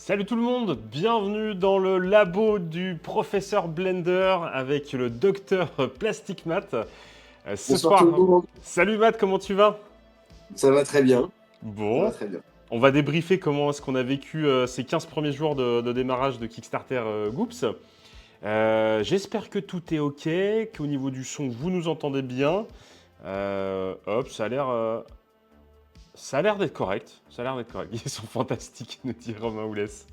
Salut tout le monde, bienvenue dans le labo du professeur Blender avec le docteur Plastic Matt. Ce Bonsoir tout le soir, monde. salut Matt, comment tu vas? Ça va très bien. Ça va Bon, très bien. on va débriefer comment est-ce qu'on a vécu ces 15 premiers jours de démarrage de Kickstarter Goops. J'espère que tout est ok, qu'au niveau du son vous nous entendez bien. Hop, ça a l'air d'être correct. Ça a l'air d'être correct. Ils sont fantastiques, nous dit Romain Oulès.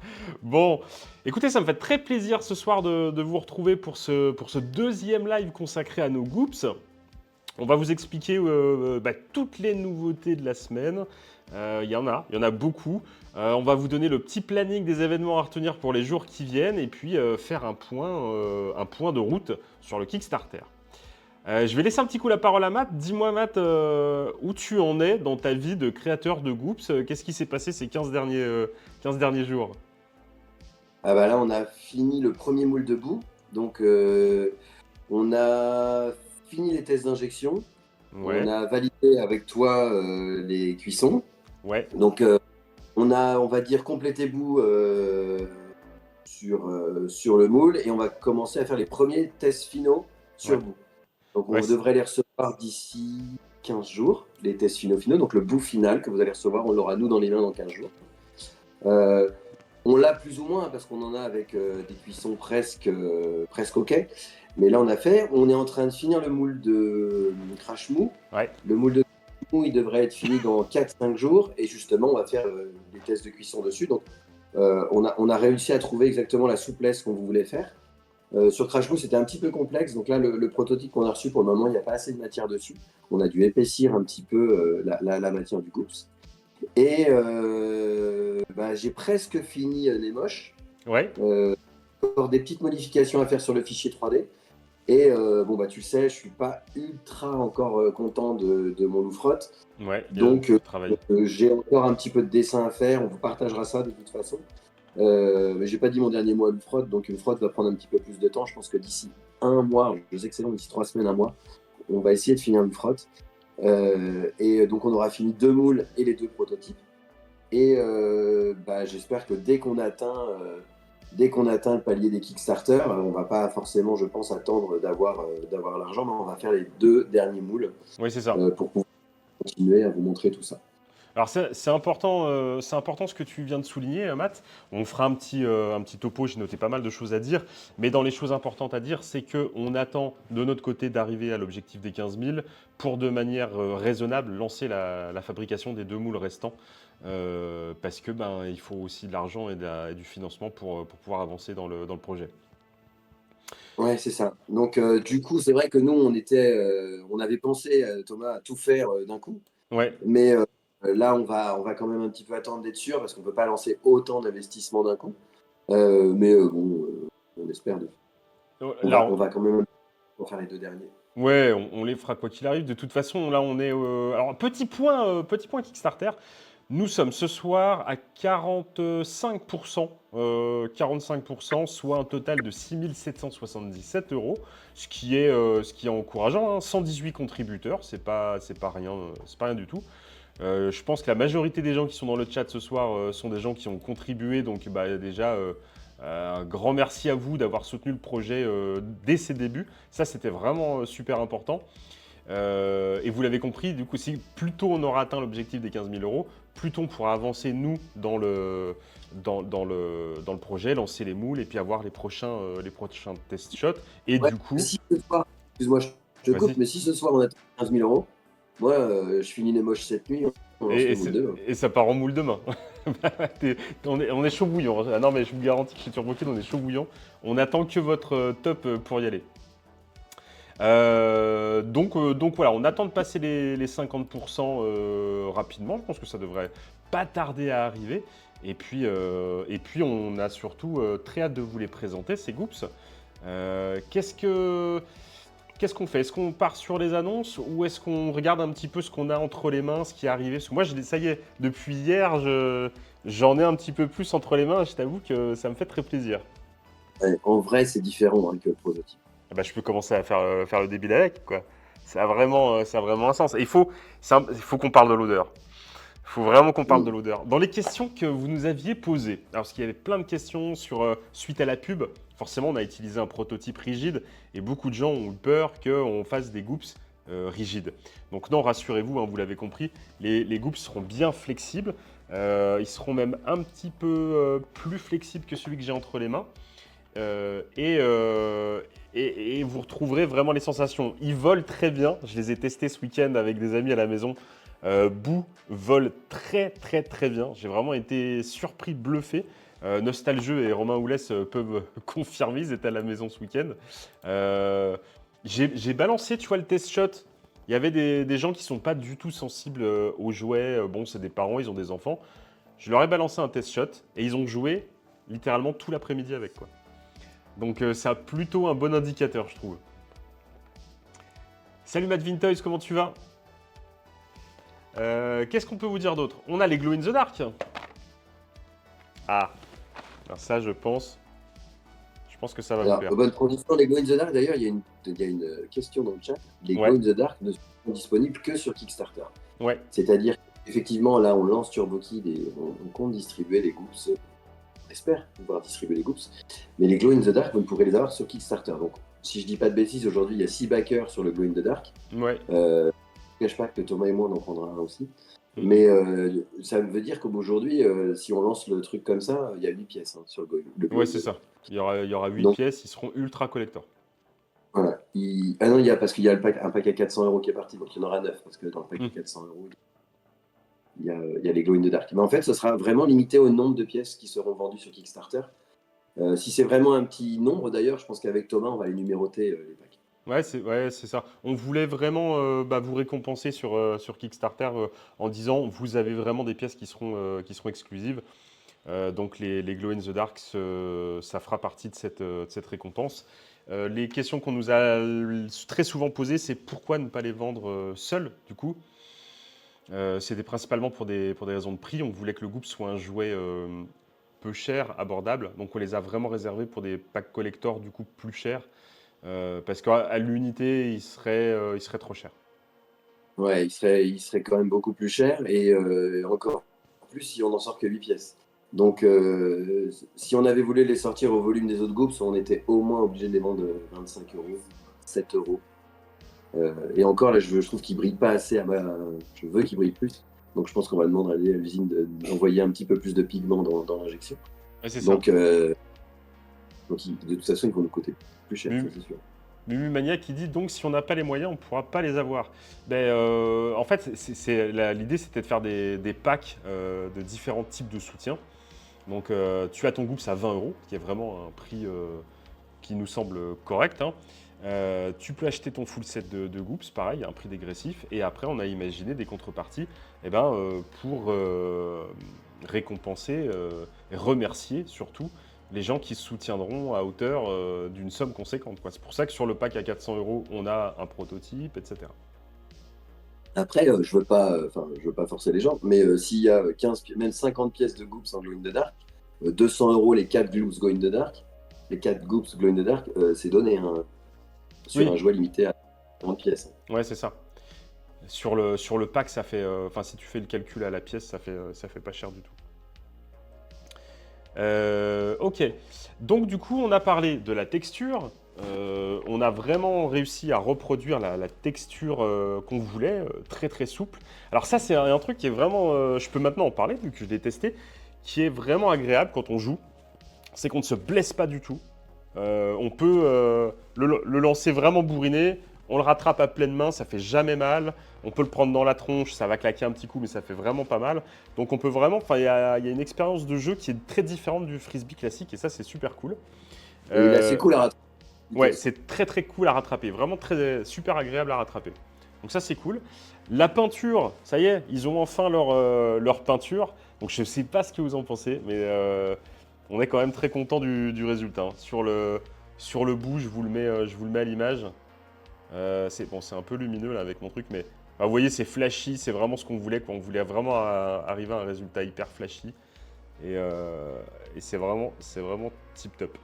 Bon, écoutez, ça me fait très plaisir ce soir de vous retrouver pour ce deuxième live consacré à nos Goops. On va vous expliquer toutes les nouveautés de la semaine. Il y en a beaucoup. On va vous donner le petit planning des événements à retenir pour les jours qui viennent et puis faire un point de route sur le Kickstarter. Je vais laisser un petit coup la parole à Matt. Dis-moi, Matt, où tu en es dans ta vie de créateur de Goops. Qu'est-ce qui s'est passé ces 15 derniers jours? Ah bah là, on a fini le premier moule de boue. Donc, on a fini les tests d'injection. On Ouais, a validé avec toi les cuissons. ouais, Donc, on a, on va dire, complété boue sur le moule et on va commencer à faire les premiers tests finaux ouais. sur boue. Donc, Ouais, on devrait les recevoir d'ici 15 jours, les tests finaux. Donc, le bout final que vous allez recevoir, on l'aura nous dans les mains dans 15 jours. Euh, On l'a plus ou moins parce qu'on en a avec des cuissons presque OK. Mais là, on est en train de finir le moule de Crash Mou. ouais, Le moule de Crash Mou, il devrait être fini dans 4-5 jours. Et justement, on va faire des tests de cuisson dessus. Donc, on a réussi à trouver exactement la souplesse qu'on voulait faire. Sur Crash Mou, c'était un petit peu complexe. Donc là, le prototype qu'on a reçu, pour le moment, il n'y a pas assez de matière dessus. On a dû épaissir un petit peu la matière du Goops. Et j'ai presque fini les moches. ouais, Encore des petites modifications à faire sur le fichier 3D. Et tu le sais, je suis pas ultra encore content de mon Loufrotte. ouais. Il y a Donc, du travail. j'ai encore un petit peu de dessin à faire. On vous partagera ça de toute façon. Mais j'ai pas dit mon dernier mot à Loufrotte. Donc, une frotte va prendre un petit peu plus de temps. Je pense que d'ici un mois, je sais que c'est long, d'ici 3 semaines, un mois, on va essayer de finir Loufrotte. Et donc, on aura fini 2 moules et les 2 prototypes. Et j'espère que dès qu'on atteint le palier des Kickstarter, on va pas forcément, je pense, attendre d'avoir l'argent, mais on va faire les 2 derniers moules Oui, c'est ça. pour pouvoir continuer à vous montrer tout ça. Alors c'est important ce que tu viens de souligner, Matt. On fera un petit topo, j'ai noté pas mal de choses à dire, mais dans les choses importantes à dire, c'est qu'on attend de notre côté d'arriver à l'objectif des 15 000 pour de manière raisonnable lancer la fabrication des 2 moules restants, parce que il faut aussi de l'argent et du financement pour pouvoir avancer dans le projet. Ouais, c'est ça. Donc, du coup, c'est vrai que nous, on avait pensé, Thomas, à tout faire d'un coup, Ouais. mais là, on va quand même un petit peu attendre d'être sûr parce qu'on peut pas lancer autant d'investissements d'un coup. On espère. On va, Là, on va quand même faire les 2 derniers. ouais, on les fera quoi qu'il arrive. De toute façon, là, on est. Alors, petit point Kickstarter. Nous sommes ce soir à 45%, 45%, soit un total de 6 777 euros, ce qui est encourageant, hein. 118 contributeurs, c'est pas rien, c'est pas rien du tout. Je pense que la majorité des gens qui sont dans le chat ce soir sont des gens qui ont contribué, donc déjà, un grand merci à vous d'avoir soutenu le projet dès ses débuts. Ça, c'était vraiment super important. Et vous l'avez compris, du coup, si plus tôt on aura atteint l'objectif des 15 000 euros, plus tôt on pourra avancer, nous, dans le projet, lancer les moules et puis avoir les prochains test shots. Et Ouais, du coup, si ce soir, excuse-moi, je te coupe, vas-y. mais si ce soir on a 15 000 euros, moi, je finis les moches cette nuit, on lance Et, le et moule c'est- 2. Hein. et ça part en moule demain. On est chaud bouillant. Ah non, mais je vous garantis que chez TurboKid, on est chaud bouillant. On attend que votre top pour y aller. Donc voilà, on attend de passer les 50% rapidement. Je pense que ça devrait pas tarder à arriver. Et puis on a surtout très hâte de vous les présenter, ces Goops. Qu'est-ce qu'on fait? Est-ce qu'on part sur les annonces ou est-ce qu'on regarde un petit peu ce qu'on a entre les mains, ce qui est arrivé? Parce que moi, ça y est, depuis hier, j'en ai un petit peu plus entre les mains et je t'avoue que ça me fait très plaisir. Ouais, en vrai, c'est différent que le prototype. Ah bah, je peux commencer à faire le débile avec, quoi. Ça a vraiment un sens. Et il faut qu'on parle de l'odeur. Faut vraiment qu'on parle Mm. de l'odeur. Dans les questions que vous nous aviez posées, alors parce qu'il y avait plein de questions sur suite à la pub, forcément on a utilisé un prototype rigide et beaucoup de gens ont eu peur qu'on fasse des goops rigides. Donc non, rassurez-vous, hein, vous l'avez compris, les goops seront bien flexibles. Ils seront même un petit peu plus flexibles que celui que j'ai entre les mains. Euh, et, euh, et vous retrouverez vraiment les sensations. Ils volent très bien. Je les ai testés ce week-end avec des amis à la maison. Boo vole très très très bien. J'ai vraiment été surpris, bluffé. Nostalgeux et Romain Oulès peuvent confirmer, ils étaient à la maison ce week-end. J'ai balancé, tu vois, le test shot. Il y avait des gens qui sont pas du tout sensibles aux jouets. Bon, c'est des parents, ils ont des enfants. Je leur ai balancé un test shot et ils ont joué littéralement tout l'après-midi avec, quoi. Donc ça plutôt un bon indicateur, je trouve. Salut Matt Vintoys, comment tu vas? Qu'est-ce qu'on peut vous dire d'autre? On a les Glow in the Dark. Ah, alors ça je pense que ça va vous Alors, plaire. bonne transition, les Glow in the Dark, d'ailleurs, il y a une question dans le chat. Les Ouais, Glow in the Dark ne sont disponibles que sur Kickstarter. ouais, C'est-à-dire qu'effectivement, là, on lance TurboKid et on compte distribuer les Goops. On espère pouvoir distribuer les Goops. Mais les Glow in the Dark, vous ne pourrez les avoir sur Kickstarter. Donc, si je dis pas de bêtises, aujourd'hui, il y a 6 backers sur le Glow in the Dark. ouais. Je ne cache pas que Thomas et moi, on en prendra un aussi. Mm. Mais ça veut dire qu'aujourd'hui, si on lance le truc comme ça, il y a 8 pièces sur le Glow Ouais, in c'est the ça. Dark. Il y aura 8 Donc, pièces, ils seront ultra collector. voilà. Ah non, parce qu'il y a un pack à 400 euros qui est parti, donc il y en aura 9, parce que dans le pack Mm. à 400 euros, il y a les Glow in the Dark. Mais en fait, ce sera vraiment limité au nombre de pièces qui seront vendues sur Kickstarter. Si c'est vraiment un petit nombre, d'ailleurs, je pense qu'avec Thomas, on va les numéroter, les packs. Ouais, c'est ça. On voulait vraiment vous récompenser sur Kickstarter en disant vous avez vraiment des pièces qui seront exclusives. Donc les Glow in the Dark, ça fera partie de cette récompense. Les questions qu'on nous a très souvent posées, c'est pourquoi ne pas les vendre seuls, du coup. C'était principalement pour des raisons de prix. On voulait que le Goop soit un jouet peu cher, abordable. Donc on les a vraiment réservés pour des packs collector, du coup plus chers. Parce qu'à l'unité, il serait trop cher. Ouais, il serait quand même beaucoup plus cher, et encore plus si on n'en sort que 8 pièces. Donc, si on avait voulu les sortir au volume des autres groupes, on était au moins obligé de les vendre 25 euros, 7 euros. Et encore, là, je trouve qu'ils ne brillent pas assez. Je veux qu'ils brillent plus. Donc, je pense qu'on va demander à l'usine d'envoyer un petit peu plus de pigments dans l'injection. Ouais, c'est ça. Donc, de toute façon, ils vont nous coûter plus cher, ça Mumu c'est sûr. Mumu Mania qui dit donc si on n'a pas les moyens, on ne pourra pas les avoir. Ben, en fait, l'idée c'était de faire des packs de différents types de soutien. Donc tu as ton Goops à 20 euros, qui est vraiment un prix qui nous semble correct, hein. Tu peux acheter ton full set de Goops, pareil, à un prix dégressif. Et après, on a imaginé des contreparties pour récompenser et remercier surtout les gens qui se soutiendront à hauteur d'une somme conséquente, quoi. C'est pour ça que sur le pack à 400 euros, on a un prototype, etc. Après, je veux pas forcer les gens, mais s'il y a même 50 pièces de Goops en Glow in the Dark, 200 euros les 4 Goops Glow in the Dark, les 4 Goops Glow in the Dark, c'est donné, hein, sur un Oui, jouet limité à 30 pièces. ouais, c'est ça. Sur le pack, ça fait. Enfin, si tu fais le calcul à la pièce, ça fait pas cher du tout. Ok. Donc, du coup, on a parlé de la texture. On a vraiment réussi à reproduire la texture qu'on voulait, très très souple. Alors, ça, c'est un truc qui est vraiment. Je peux maintenant en parler, vu que je l'ai testé, qui est vraiment agréable quand on joue. C'est qu'on ne se blesse pas du tout. On peut le lancer vraiment bourriné. On le rattrape à pleine main, ça fait jamais mal. On peut le prendre dans la tronche, ça va claquer un petit coup, mais ça fait vraiment pas mal. Donc on peut vraiment, enfin il y a une expérience de jeu qui est très différente du frisbee classique et ça c'est super cool. Et il est assez Euh, cool à rattraper. ouais, c'est très très cool à rattraper, vraiment très super agréable à rattraper. Donc ça c'est cool. La peinture, ça y est, ils ont enfin leur peinture. Donc je sais pas ce que vous en pensez, mais on est quand même très content du résultat, hein. Sur le bout, je vous le mets à l'image. C'est bon, c'est un peu lumineux là avec mon truc, mais vous voyez, c'est flashy, c'est vraiment ce qu'on voulait, quoi. On voulait vraiment arriver à un résultat hyper flashy, et, euh, et c'est vraiment tip top.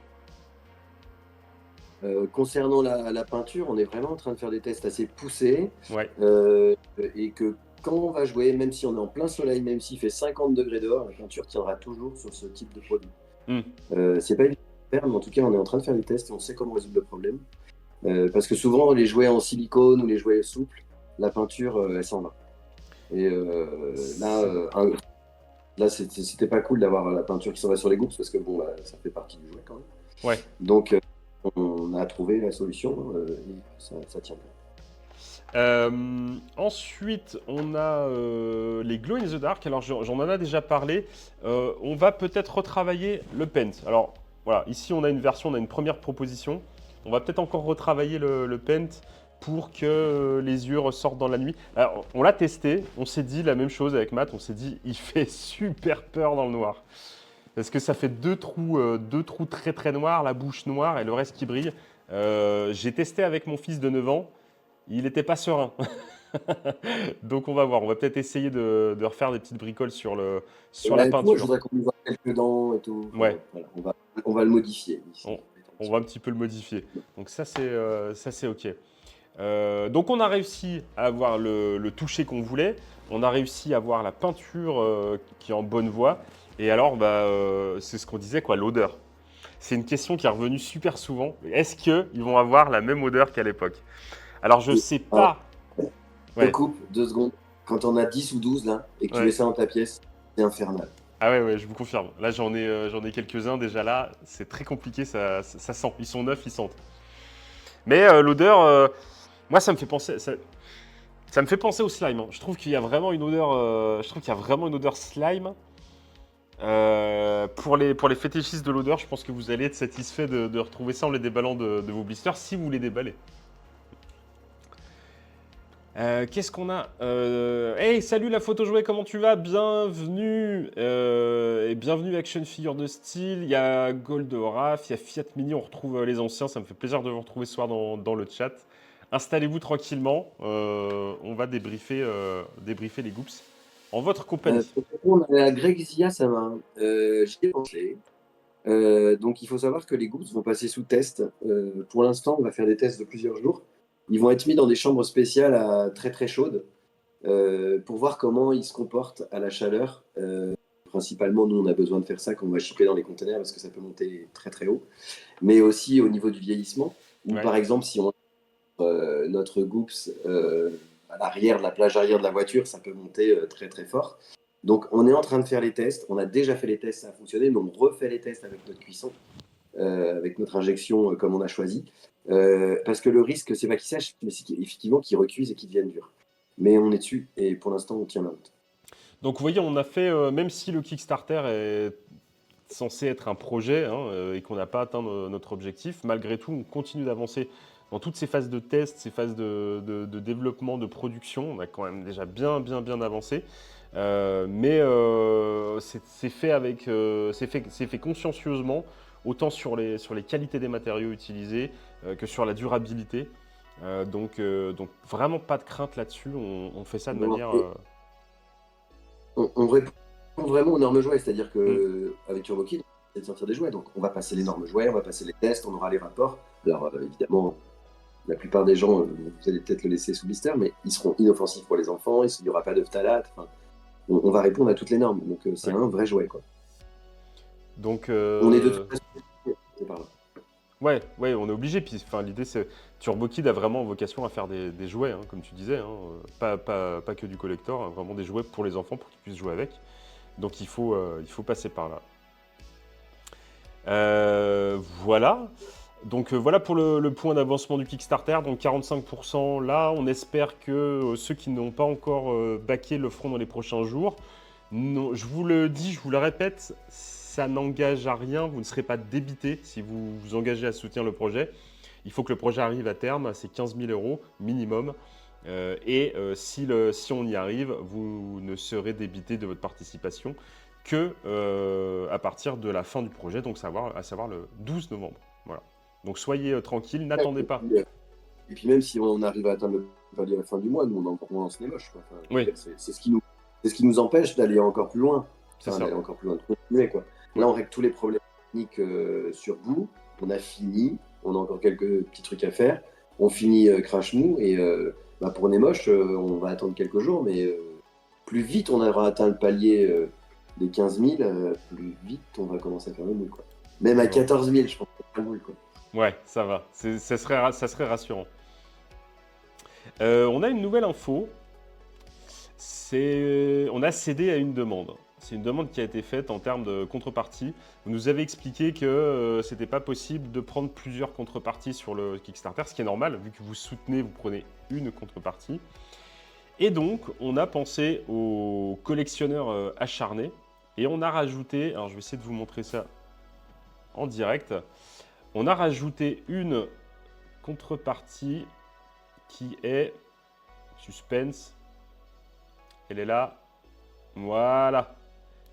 Concernant la peinture, on est vraiment en train de faire des tests assez poussés, Ouais, et que quand on va jouer, même si on est en plein soleil, même s'il fait 50 degrés dehors, la peinture tiendra toujours sur ce type de produit. Hmm. C'est pas évident à faire, mais en tout cas, on est en train de faire des tests et on sait comment résoudre le problème. Parce que souvent, les jouets en silicone ou les jouets souples, la peinture, elle s'en va. Et là, c'était pas cool d'avoir la peinture qui s'en va sur les gouttes parce que bon, bah, ça fait partie du jouet quand même. Ouais. Donc, on a trouvé la solution et ça tient bien. Ensuite, on a les Glow in the Dark. Alors, j'en ai déjà parlé. On va peut-être retravailler le paint. Alors, voilà, ici, on a une version, on a une première proposition. On va peut-être encore retravailler le paint pour que les yeux ressortent dans la nuit. Alors, on l'a testé. On s'est dit la même chose avec Matt. On s'est dit, il fait super peur dans le noir. Parce que ça fait deux trous très très noirs, la bouche noire et le reste qui brille. J'ai testé avec mon fils de 9 ans. Il n'était pas serein. Donc on va voir, on va peut-être essayer de refaire des petites bricoles sur la Ouais, puis moi, je peinture. voudrais qu'on nous voit quelques dents et tout. Enfin, Ouais, voilà, on va le modifier ici. on, on va un petit peu le modifier. Donc ça c'est ok. Donc on a réussi à avoir le toucher qu'on voulait, on a réussi à avoir la peinture qui est en bonne voie. Et alors bah, c'est ce qu'on disait quoi, l'odeur. C'est une question qui est revenue super souvent. Est-ce qu'ils vont avoir la même odeur qu'à l'époque? Alors je sais Alors, pas. je te Ouais, coupe 2 secondes. Quand on a 10 ou 12 là, et que tu mets ouais. ça dans ta pièce, c'est infernal. Ah ouais, ouais, je vous confirme. Là, j'en ai quelques-uns déjà là. C'est très compliqué, ça sent. Ils sont neufs, ils sentent. Mais l'odeur, moi, ça me fait penser, ça me fait penser au slime, hein. Je trouve qu'il y a vraiment une odeur, je trouve qu'il y a vraiment une odeur slime. Pour les fétichistes de l'odeur, je pense que vous allez être satisfait de retrouver ça en les déballant de vos blisters si vous les déballez. Qu'est-ce qu'on a Hey, salut la photo jouée, comment tu vas? Bienvenue et bienvenue Action Figure de style. Il y a Goldoraf, il y a Fiat Mini, on retrouve les anciens. Ça me fait plaisir de vous retrouver ce soir dans le chat. Installez-vous tranquillement. On va débriefer les goops en votre compagnie. On a la Greg Zia, ça va. J'y ai pensé. Donc il faut savoir que les groupes vont passer sous test. Pour l'instant, on va faire des tests de plusieurs jours. Ils vont être mis dans des chambres spéciales très très chaudes pour voir comment ils se comportent à la chaleur. Principalement, nous, on a besoin de faire ça quand on va shipper dans les containers parce que ça peut monter très très haut. Mais aussi au niveau du vieillissement, ou Ouais. par exemple, si on a notre goops à l'arrière de la plage arrière de la voiture, ça peut monter très très fort. Donc on est en train de faire les tests. On a déjà fait les tests, ça a fonctionné, mais on refait les tests avec notre cuisson, avec notre injection comme on a choisi. Parce que le risque, c'est pas qu'ils sèchent, mais c'est effectivement qu'ils recuisent et qu'ils deviennent durs. Mais on est dessus et pour l'instant, on tient la route. Donc vous voyez, on a fait, même si le Kickstarter est censé être un projet hein, et qu'on n'a pas atteint notre objectif, malgré tout, on continue d'avancer dans toutes ces phases de test, ces phases de développement, de production. On a quand même déjà bien avancé. Mais c'est fait c'est fait consciencieusement, autant sur les qualités des matériaux utilisés que sur la durabilité. Donc vraiment pas de crainte là-dessus. On fait ça de Non, manière. on répond vraiment aux normes jouets, c'est-à-dire Hmm, qu'avec TurboKid, c'est de sortir des jouets. Donc on va passer les normes jouets, on va passer les tests, on aura les rapports. Alors évidemment, la plupart des gens, vous allez peut-être le laisser sous blister, mais ils seront inoffensifs pour les enfants, il n'y aura pas de phtalate. Enfin, on va répondre à toutes les normes. Donc c'est ouais. un vrai jouet, quoi. Donc, On est de toute façon c'est par là. ouais, on est obligé. Puis, enfin, l'idée, c'est Turbo Kid a vraiment vocation à faire des jouets, hein, comme tu disais, hein, pas que du collector, hein, vraiment des jouets pour les enfants pour qu'ils puissent jouer avec. Donc, il faut passer par là. Voilà. Donc, voilà pour le point d'avancement du Kickstarter. Donc, 45% là. On espère que ceux qui n'ont pas encore backé le feront dans les prochains jours. Non, je vous le dis, je vous le répète, ça n'engage à rien. Vous ne serez pas débité si vous vous engagez à soutenir le projet. Il faut que le projet arrive à terme, c'est 15 000 euros minimum. Si on y arrive, vous ne serez débité de votre participation que à partir de la fin du projet, donc à savoir le 12 novembre. Voilà. Donc soyez tranquille, n'attendez pas. Et puis même si on arrive à atteindre le palier à la fin du mois, nous on lance les moches. Quoi. Enfin, je veux Oui, dire, c'est ce qui nous empêche d'aller encore plus loin. c'est Enfin, ça. d'aller encore plus loin, de continuer. Quoi. Oui. Là, on règle tous les problèmes techniques sur bout. On a fini. On a encore quelques petits trucs à faire. On finit Crash Mou. Et bah, pour Nemoche, on va attendre quelques jours. Mais plus vite on aura atteint le palier des 15 000, plus vite on va commencer à faire le moule, quoi. Même à 14 000, je pense qu'on fera le moule, quoi. Ouais, ça va. Ça serait rassurant. On a une nouvelle info. On a cédé à une demande. C'est une demande qui a été faite en termes de contrepartie. Vous nous avez expliqué que c'était pas possible de prendre plusieurs contreparties sur le Kickstarter, ce qui est normal, vu que vous soutenez, vous prenez une contrepartie. Et donc, on a pensé aux collectionneurs acharnés et on a rajouté, alors je vais essayer de vous montrer ça en direct, on a rajouté une contrepartie qui est suspense. Elle est là. Voilà.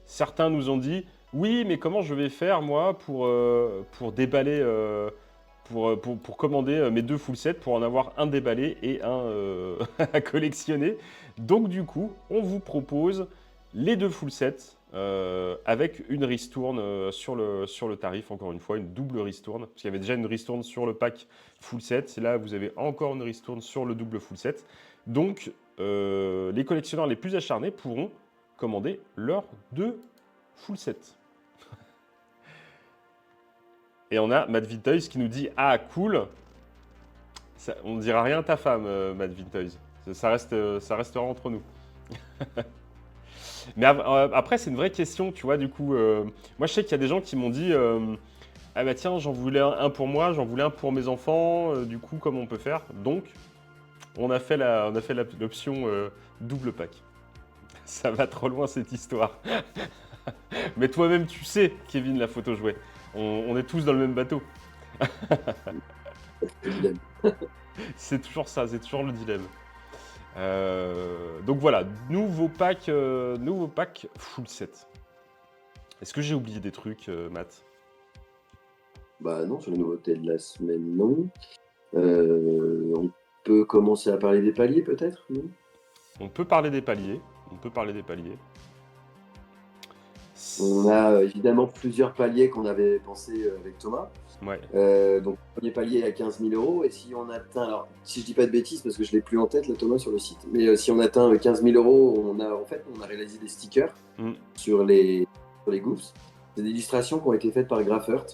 Certains nous ont dit, oui, mais comment je vais faire, moi, pour déballer, pour commander mes 2 full sets, pour en avoir un déballé et un à collectionner. Donc, du coup, on vous propose les 2 full sets avec une ristourne sur le tarif, encore une fois, une double ristourne. Parce qu'il y avait déjà une ristourne sur le pack full set. Et là, vous avez encore une ristourne sur le double full set. Donc, les collectionneurs les plus acharnés pourront commander leurs 2 full sets. Et on a Matt Vintoys qui nous dit « Ah, cool !» On ne dira rien à ta femme, Matt Vintoys. Ça restera entre nous. Mais après, c'est une vraie question, tu vois, du coup. Moi, je sais qu'il y a des gens qui m'ont dit ah bah tiens, j'en voulais un pour moi, j'en voulais un pour mes enfants, du coup, comment on peut faire? Donc, on a fait l'option double pack. Ça va trop loin, cette histoire. Mais toi-même, tu sais, Kevin, la photo jouet. On est tous dans le même bateau. C'est toujours ça, c'est toujours le dilemme. Donc voilà, nouveau pack full set. Est-ce que j'ai oublié des trucs, Matt? Bah non, sur les nouveautés de la semaine, non. On peut commencer à parler des paliers, peut-être, non? On peut parler des paliers. On a évidemment plusieurs paliers qu'on avait pensé avec Thomas. Ouais. Donc, le premier palier est à 15 000 €. Et si on atteint, alors si je dis pas de bêtises, parce que je l'ai plus en tête, là, Thomas, sur le site, mais si on atteint 15 000 €, on a réalisé des stickers sur les Goofs. C'est des illustrations qui ont été faites par Graffert.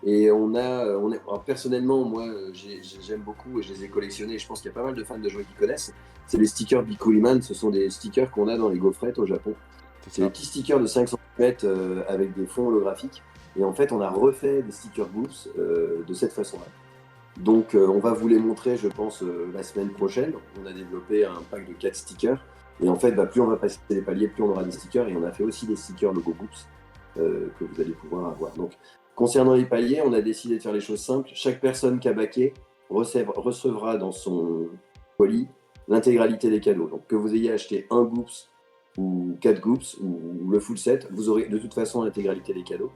Et alors, personnellement, moi, j'aime beaucoup et je les ai collectionnés. Je pense qu'il y a pas mal de fans de jouets qui connaissent. C'est les stickers Bikuliman. Ce sont des stickers qu'on a dans les gaufrettes au Japon. C'est des petits stickers de 5 cm avec des fonds holographiques. Et en fait, on a refait des stickers Goofs de cette façon-là. Donc, on va vous les montrer, je pense, la semaine prochaine. On a développé un pack de 4 stickers. Et en fait, plus on va passer les paliers, plus on aura des stickers. Et on a fait aussi des stickers logo Goofs que vous allez pouvoir avoir. Donc, concernant les paliers, on a décidé de faire les choses simples. Chaque personne qui a backé recevra dans son colis l'intégralité des cadeaux. Donc, que vous ayez acheté un Goops ou 4 Goops ou le full set, vous aurez de toute façon l'intégralité des cadeaux.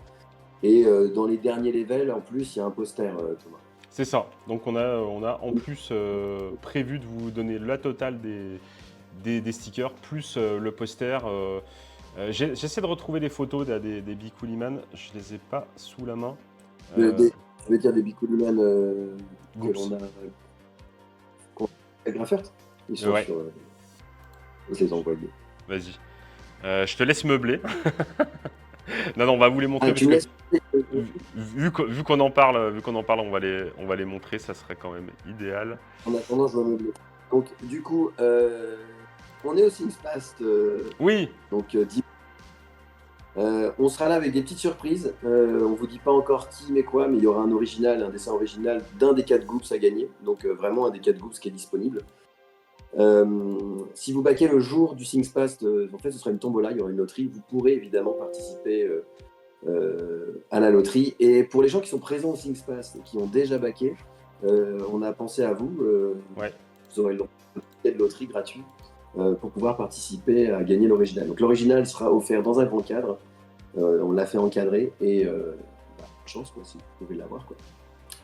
Et dans les derniers levels, en plus, il y a un poster, Thomas. C'est ça. Donc on a en plus prévu de vous donner la totale des stickers, plus le poster. J'essaie de retrouver des photos des Bikuliman. Je les ai pas sous la main. Je veux dire des Bikuliman que l'on a avec Graffert. Ils sont sur... je les envoie. Vas-y. Je te laisse meubler. Non, on va vous les montrer. Vu qu'on en parle, on va les montrer, ça serait quand même idéal. En attendant, je vais meubler. Donc, du coup, on est au Singspast. Oui. Donc, on sera là avec des petites surprises. On vous dit pas encore qui mais quoi, mais il y aura un dessin original d'un des 4 Goops à gagner. Donc, vraiment un des 4 Goops qui est disponible. Si vous baquez le jour du Singspast, en fait, ce sera une tombola, il y aura une loterie. Vous pourrez évidemment participer à la loterie. Et pour les gens qui sont présents au Singspast et qui ont déjà baqué, on a pensé à vous. Vous aurez le droit de loterie gratuit pour pouvoir participer à gagner l'original. Donc l'original sera offert dans un grand cadre. On l'a fait encadrer et chance quoi, si vous pouvez l'avoir quoi.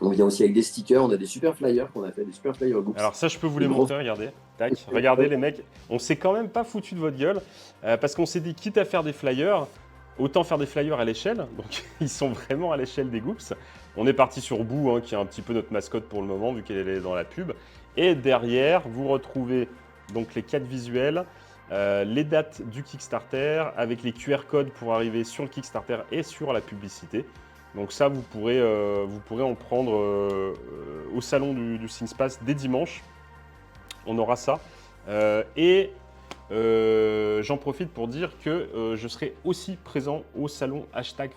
On vient aussi avec des stickers, on a des super flyers qu'on a fait, des super flyers Goops. Alors ça, je peux vous les montrer, regardez. Tac, regardez les mecs, on s'est quand même pas foutu de votre gueule, parce qu'on s'est dit, quitte à faire des flyers, autant faire des flyers à l'échelle. Donc ils sont vraiment à l'échelle des Goops. On est parti sur Boo, qui est un petit peu notre mascotte pour le moment, vu qu'elle est dans la pub. Et derrière, vous retrouvez donc les 4 visuels. les dates du Kickstarter avec les QR codes pour arriver sur le Kickstarter et sur la publicité. Donc ça, vous pourrez en prendre au salon du SingSpace dès dimanche. On aura ça. J'en profite pour dire que je serai aussi présent au salon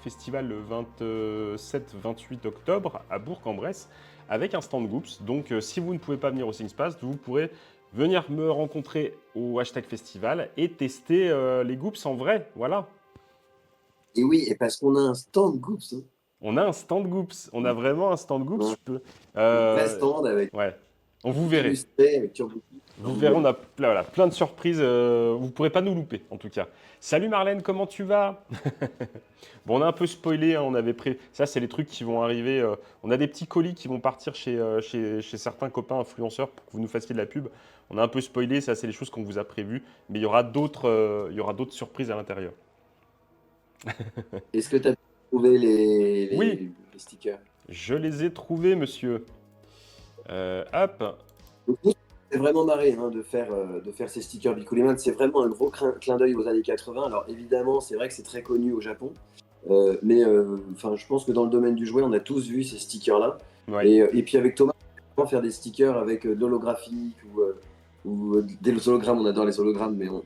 #festival le 27-28 octobre à Bourg-en-Bresse avec un stand Goops. Donc si vous ne pouvez pas venir au SingSpace, vous pourrez venir me rencontrer au #festival et tester les Goops en vrai. Voilà. Et oui, et parce qu'on a un stand Goops. Hein. On a un stand Goops. On a vraiment un stand Goops. Un vrai stand avec Ouais. On vous verrez. illustré, avec Turbo. Vous verrez, on a voilà, plein de surprises. Vous ne pourrez pas nous louper, en tout cas. Salut Marlène, comment tu vas? Bon, on a un peu spoilé, hein, on avait pris. Ça, c'est les trucs qui vont arriver. On a des petits colis qui vont partir chez certains copains influenceurs pour que vous nous fassiez de la pub. On a un peu spoilé, ça, c'est les choses qu'on vous a prévues. Mais il y aura d'autres surprises à l'intérieur. Est-ce que tu as trouvé Oui, les stickers? je les ai trouvés, monsieur. Hop. C'est vraiment marré hein, de faire ces stickers Bikuliman. C'est vraiment un gros clin d'œil aux années 80. Alors évidemment, c'est vrai que c'est très connu au Japon. Mais je pense que dans le domaine du jouet, on a tous vu ces stickers-là. Ouais. Et puis avec Thomas, on va faire des stickers avec de l'holographique ou des hologrammes. On adore les hologrammes, mais on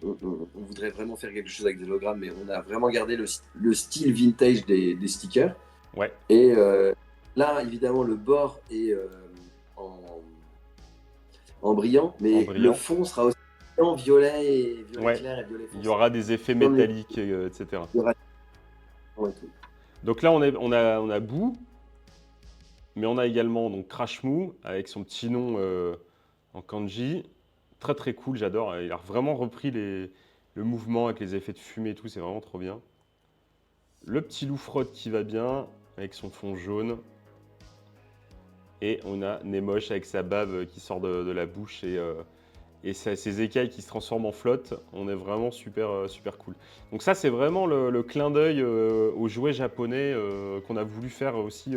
voudrait vraiment faire quelque chose avec des hologrammes. Mais on a vraiment gardé le style vintage des stickers. Ouais. Et là, évidemment, le bord est en brillant, mais le fond sera aussi en violet clair et violet foncé. Il y aura des effets métalliques, etc. Donc là, on a Boo, mais on a également donc Crash Moo avec son petit nom en kanji. Très très cool, j'adore. Il a vraiment repris le mouvement avec les effets de fumée et tout, c'est vraiment trop bien. Le petit loup fraude qui va bien avec son fond jaune. Et on a Nemosh avec sa bave qui sort de la bouche et ses écailles qui se transforment en flotte. On est vraiment super, super cool. Donc ça, c'est vraiment le clin d'œil aux jouets japonais qu'on a voulu faire aussi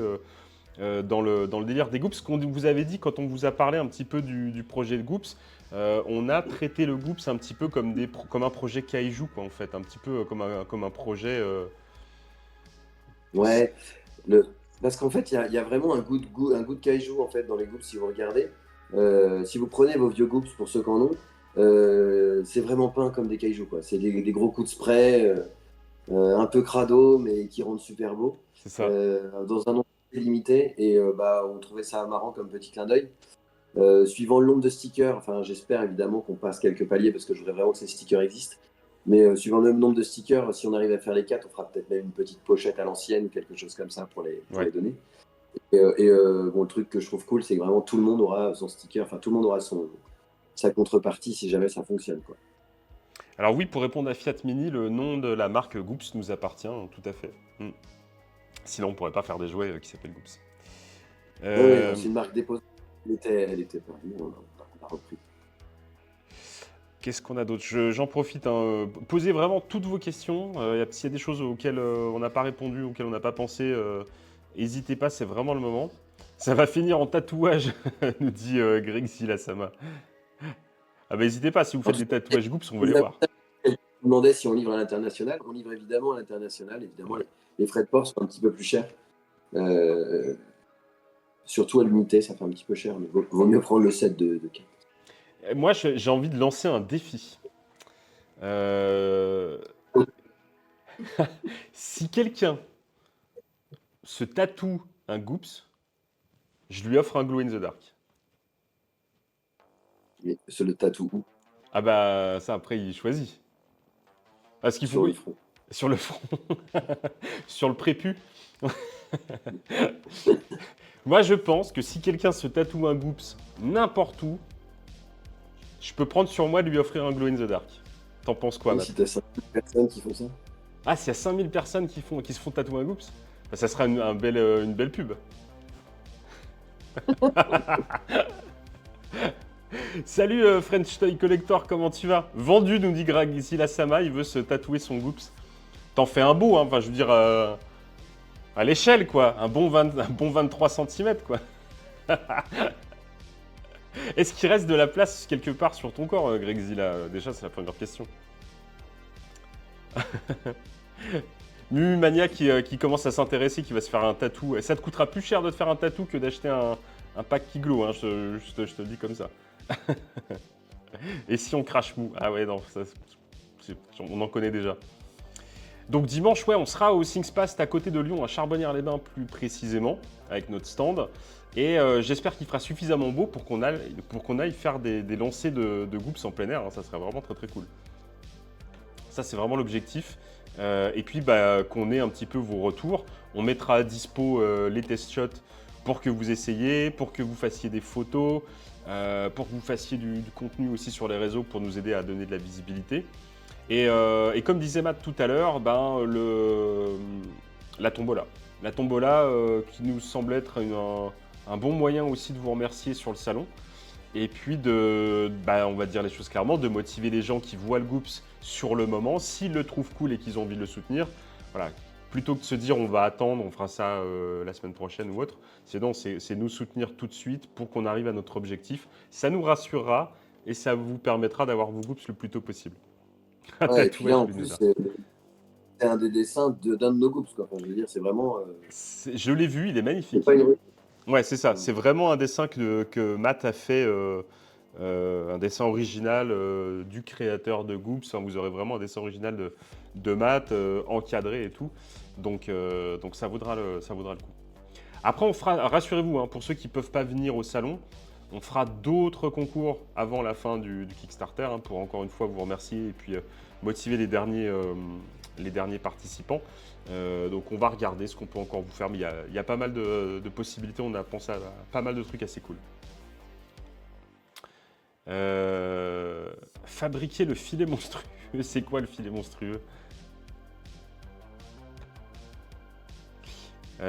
dans le délire des Goops. Qu'on vous avait dit quand on vous a parlé un petit peu du projet de Goops, on a traité le Goops un petit peu comme un projet kaiju, quoi, en fait. Un petit peu comme un projet... Ouais, parce qu'en fait, il y a vraiment un goût de kaiju en fait, dans les Goops, si vous regardez. Si vous prenez vos vieux Goops, pour ceux qui en ont, c'est vraiment peint comme des kaiju, quoi. C'est des gros coups de spray, un peu crado, mais qui rendent super beau. C'est ça. Dans un nombre limité, et on trouvait ça marrant comme petit clin d'œil. Suivant le nombre de stickers, j'espère évidemment qu'on passe quelques paliers, parce que je voudrais vraiment que ces stickers existent. Mais suivant le nombre de stickers, si on arrive à faire les 4, on fera peut-être même une petite pochette à l'ancienne ou quelque chose comme ça pour les donner. Le truc que je trouve cool, c'est que vraiment tout le monde aura son sticker, tout le monde aura sa contrepartie si jamais ça fonctionne, quoi. Alors oui, pour répondre à Fiat Mini, le nom de la marque Goops nous appartient, tout à fait. Sinon, on ne pourrait pas faire des jouets qui s'appellent Goops. C'est une marque déposée. Elle était perdue, on l'a repris. Qu'est-ce qu'on a d'autre? J'en profite. Posez vraiment toutes vos questions. S'il y a des choses auxquelles on n'a pas répondu, auxquelles on n'a pas pensé, n'hésitez pas, c'est vraiment le moment. Ça va finir en tatouage, nous dit Greg Silasama. Ah bah n'hésitez pas, si vous faites des tatouages Goops, on veut les voir. Je me demandais si on livre à l'international. On livre évidemment à l'international. Évidemment, les frais de port sont un petit peu plus chers. Surtout à l'unité, ça fait un petit peu cher, mais vaut mieux prendre le set de 4. Moi, j'ai envie de lancer un défi. Si quelqu'un se tatoue un Goops, je lui offre un Glow in the Dark. Mais c'est le tatou où? Ah bah ça, après, il choisit. Parce qu'il faut... Sur le front. Sur le front. Sur le prépu. Moi, je pense que si quelqu'un se tatoue un Goops n'importe où, je peux prendre sur moi de lui offrir un Glow in the Dark. T'en penses quoi, Matt? Si t'as 5000 personnes qui font ça. Ah, s'il y a 5000 personnes qui se font tatouer un Goops, bah, ça sera une belle pub. Salut French Toy Collector, comment tu vas? Vendu, nous dit Greg ici, la Sama, il veut se tatouer son Goops. T'en fais un beau, hein, je veux dire, à l'échelle, quoi. Un bon 23 cm, quoi. Est-ce qu'il reste de la place quelque part sur ton corps, Greg là? Déjà, c'est la première question. Mania qui commence à s'intéresser, qui va se faire un tatou. Et ça te coûtera plus cher de te faire un tatou que d'acheter un pack Kiglo, hein, je te le dis comme ça. Et si on crache mou? Ah ouais, non, ça, on en connaît déjà. Donc dimanche, ouais, on sera au Thinkspast à côté de Lyon, à Charbonnières-les-Bains plus précisément, avec notre stand. Et j'espère qu'il fera suffisamment beau pour qu'on aille faire des lancers de Goops en plein air, hein. Ça serait vraiment très très cool. Ça, c'est vraiment l'objectif. Et puis, qu'on ait un petit peu vos retours. On mettra à dispo les test shots pour que vous essayiez, pour que vous fassiez des photos, pour que vous fassiez du contenu aussi sur les réseaux pour nous aider à donner de la visibilité. Et comme disait Matt tout à l'heure, la tombola. La tombola qui nous semble être un bon moyen aussi de vous remercier sur le salon. Et puis on va dire les choses clairement, de motiver les gens qui voient le Goops sur le moment, s'ils le trouvent cool et qu'ils ont envie de le soutenir. Voilà, plutôt que de se dire on va attendre, on fera ça la semaine prochaine ou autre, c'est nous soutenir tout de suite pour qu'on arrive à notre objectif. Ça nous rassurera et ça vous permettra d'avoir vos Goops le plus tôt possible. Un Ouais, et puis là, tatouage en Lunada. plus, c'est un des dessins d'un de nos groupes, quoi. Enfin, je veux dire, c'est vraiment. Je l'ai vu, il est C'est magnifique. pas une. Ouais, c'est ça. Mm. C'est vraiment un dessin que Matt a fait, un dessin original du créateur de Goops. Enfin, vous aurez vraiment un dessin original de Matt, encadré et tout. Donc ça vaudra le coup. Après, on fera, rassurez-vous, hein, pour ceux qui ne peuvent pas venir au salon, on fera d'autres concours avant la fin du Kickstarter, hein, pour encore une fois vous remercier et puis motiver les derniers participants. Donc on va regarder ce qu'on peut encore vous faire, mais il y a pas mal de possibilités, on a pensé à pas mal de trucs assez cool. Fabriquer le filet monstrueux, c'est quoi le filet monstrueux?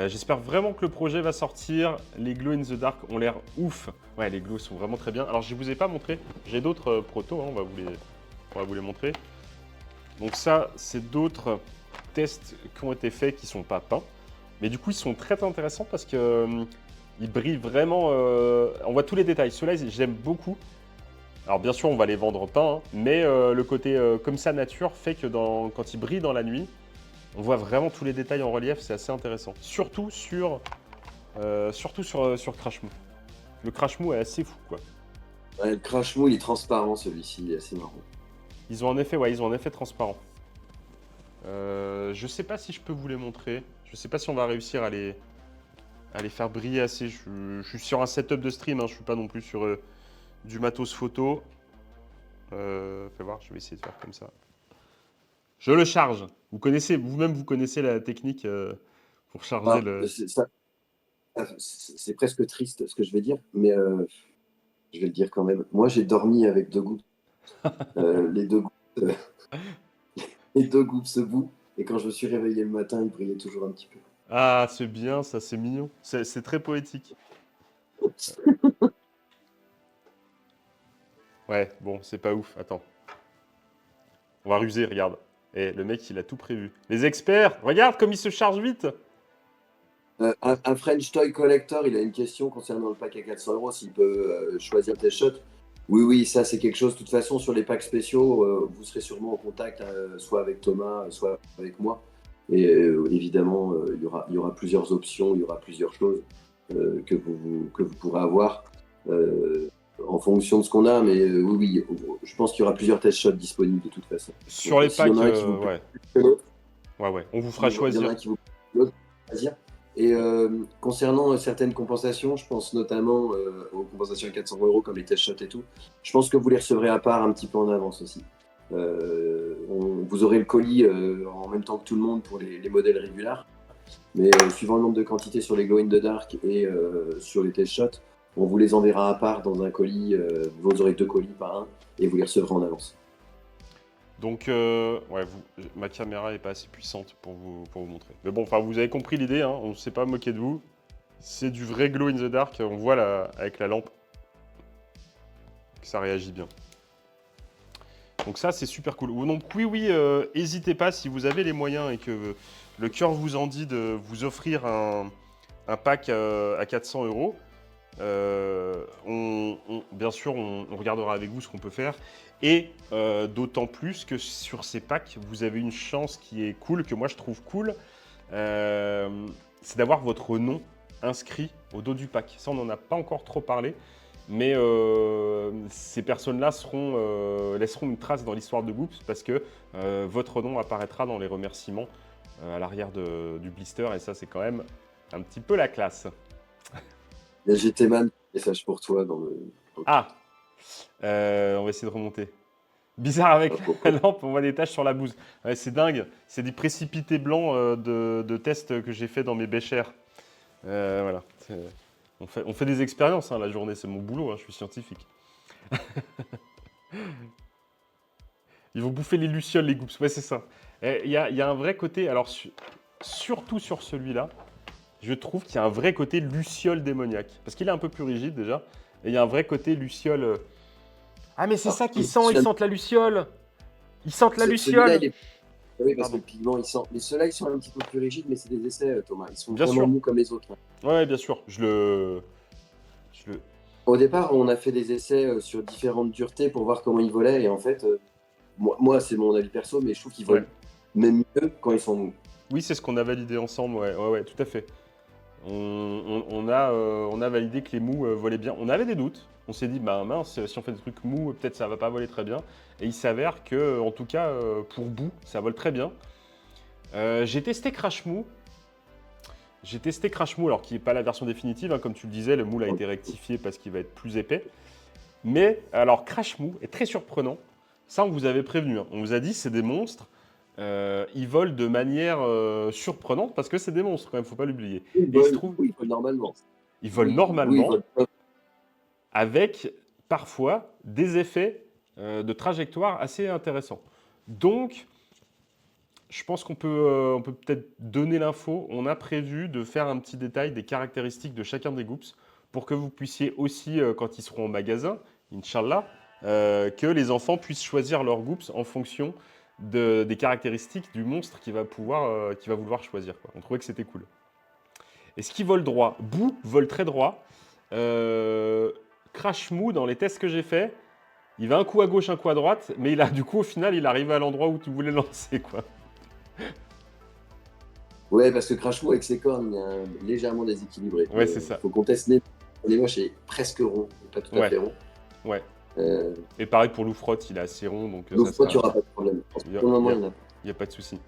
J'espère vraiment que le projet va sortir. Les glow in the dark ont l'air ouf. Ouais, les glows sont vraiment très bien. Alors, je ne vous ai pas montré. J'ai d'autres protos, hein, on va vous les montrer. Donc ça, c'est d'autres tests qui ont été faits qui ne sont pas peints. Mais du coup, ils sont très intéressants parce qu'ils brillent vraiment. On voit tous les détails. Ceux-là, j'aime beaucoup. Alors bien sûr, on va les vendre peints, hein, mais le côté comme ça nature fait que quand ils brillent dans la nuit, on voit vraiment tous les détails en relief, c'est assez intéressant. Surtout sur Crash Moo. Le Crash Moo est assez fou, quoi. Ouais, le Crash Mou, il est transparent, celui-ci, il est assez marrant. Ils ont un effet transparent. Je sais pas si je peux vous les montrer. Je sais pas si on va réussir à les faire briller assez. Je suis sur un setup de stream, hein, je suis pas non plus sur du matos photo. Fais voir, je vais essayer de faire comme ça. Je le charge. Vous-même, vous connaissez la technique pour charger Ah, le. c'est presque triste ce que je vais dire, mais je vais le dire quand même. Moi, j'ai dormi avec deux gouttes. Les deux gouttes, les deux gouttes se bouent, et quand je me suis réveillé le matin, il brillait toujours un petit peu. Ah, c'est bien, ça, c'est mignon. C'est très poétique. Ouais, bon, c'est pas ouf. Attends. On va ruser, regarde. Et le mec, il a tout prévu. Les experts, regarde comme il se charge vite. Un French Toy Collector, il a une question concernant le pack à 400 euros, s'il peut choisir tes shots. Oui, oui, ça c'est quelque chose. De toute façon, sur les packs spéciaux, vous serez sûrement en contact, soit avec Thomas, soit avec moi. Et évidemment, il y aura plusieurs options, il y aura plusieurs choses que vous pourrez avoir en fonction de ce qu'on a. Mais oui, oui, je pense qu'il y aura plusieurs test shots disponibles de toute façon. Sur Donc, les s'il y packs, en a un qui vous plaît ouais. plus que l'autre, Ouais. On vous fera il y en a choisir. un qui vous plaît plus que l'autre, choisir. Et concernant certaines compensations, je pense notamment aux compensations à 400 euros comme les test shots et tout, je pense que vous les recevrez à part un petit peu en avance aussi. Vous aurez le colis en même temps que tout le monde pour les modèles régulars, mais suivant le nombre de quantités sur les Glow in the Dark et sur les test shots, on vous les enverra à part dans un colis, vous aurez deux colis par un et vous les recevrez en avance. Donc, ouais, ma caméra est pas assez puissante pour vous montrer. Mais bon, enfin, vous avez compris l'idée, hein, on ne s'est pas moqué de vous. C'est du vrai glow in the dark, on voit avec la lampe que ça réagit bien. Donc ça, c'est super cool. Donc oui, n'hésitez pas, si vous avez les moyens et que le cœur vous en dit de vous offrir un pack à 400 euros, Bien sûr, on regardera avec vous ce qu'on peut faire. Et d'autant plus que sur ces packs, vous avez une chance qui est cool, que moi je trouve cool, c'est d'avoir votre nom inscrit au dos du pack. Ça, on n'en a pas encore trop parlé, mais ces personnes-là laisseront une trace dans l'histoire de Goops parce que votre nom apparaîtra dans les remerciements à l'arrière du blister, et ça, c'est quand même un petit peu la classe. Il y a GT-Man, message pour toi dans le. Ah, on va essayer de remonter. Bizarre avec À la propos. lampe, on voit des taches sur la bouse. Ouais, c'est dingue, c'est des précipités blancs de tests que j'ai fait dans mes béchères. Voilà, on fait des expériences, hein, la journée, c'est mon boulot, hein, je suis scientifique. Ils vont bouffer les lucioles, les Goops, ouais, c'est ça. Il y a un vrai côté, alors surtout sur celui-là, je trouve qu'il y a un vrai côté luciole démoniaque. Parce qu'il est un peu plus rigide déjà, et il y a un vrai côté luciole. Ah, mais c'est Alors, ça qu'ils sentent, ils sentent la luciole! Ils sentent la celui-là, luciole! il est. Oui, parce que Pardon. le pigment, il sent. Mais ceux-là, ils sont un petit peu plus rigides, mais c'est des essais, Thomas. Ils sont Bien vraiment sûr, mous comme les autres, hein. ouais, bien sûr, je le. Au départ, on a fait des essais sur différentes duretés pour voir comment ils volaient. Et en fait, moi c'est mon avis perso, mais je trouve qu'ils Ouais. volent même mieux quand ils sont mous. Oui, c'est ce qu'on a validé ensemble, ouais, ouais, ouais, tout à fait. On a validé que les mous volaient bien. On avait des doutes. On s'est dit, bah mince, si on fait des trucs mous, peut-être ça va pas voler très bien. Et il s'avère que, en tout cas, pour bout, ça vole très bien. J'ai testé Crash Mou. J'ai testé Crash Mou, alors qui n'est pas la version définitive, hein, comme tu le disais, le moule a été rectifié parce qu'il va être plus épais. Mais alors Crash Mou est très surprenant. Ça, on vous avait prévenu, hein. On vous a dit, c'est des monstres. Ils volent de manière surprenante parce que c'est des monstres, quand même, faut pas l'oublier. Et il se trouve, Oui, ils volent normalement. ils volent Oui, ils normalement volent pas. avec parfois des effets de trajectoire assez intéressants. Donc, je pense qu'on peut peut-être donner l'info. On a prévu de faire un petit détail des caractéristiques de chacun des Goops pour que vous puissiez aussi, quand ils seront au magasin, Inch'Allah, que les enfants puissent choisir leurs Goops en fonction des caractéristiques du monstre qui va vouloir choisir, quoi. On trouvait que c'était cool. Et ce qui vole droit, Boo vole très droit. Euh, Crash Moo, dans les tests que j'ai fait, il va un coup à gauche, un coup à droite, mais du coup, au final, il arrive à l'endroit où tu voulais lancer, quoi. Ouais, parce que Crashmo avec ses cornes, il est légèrement déséquilibré. Ouais, Mais c'est il ça. faut qu'on teste Nemo. Nemo, c'est presque rond, pas tout à Ouais, fait rond. ouais. Euh, Et pareil pour Loufrot, il est assez rond, donc donc, toi, tu n'auras pas de problème. il y a, Pour le il y moment, a- il n'y en a pas. il y a pas de souci.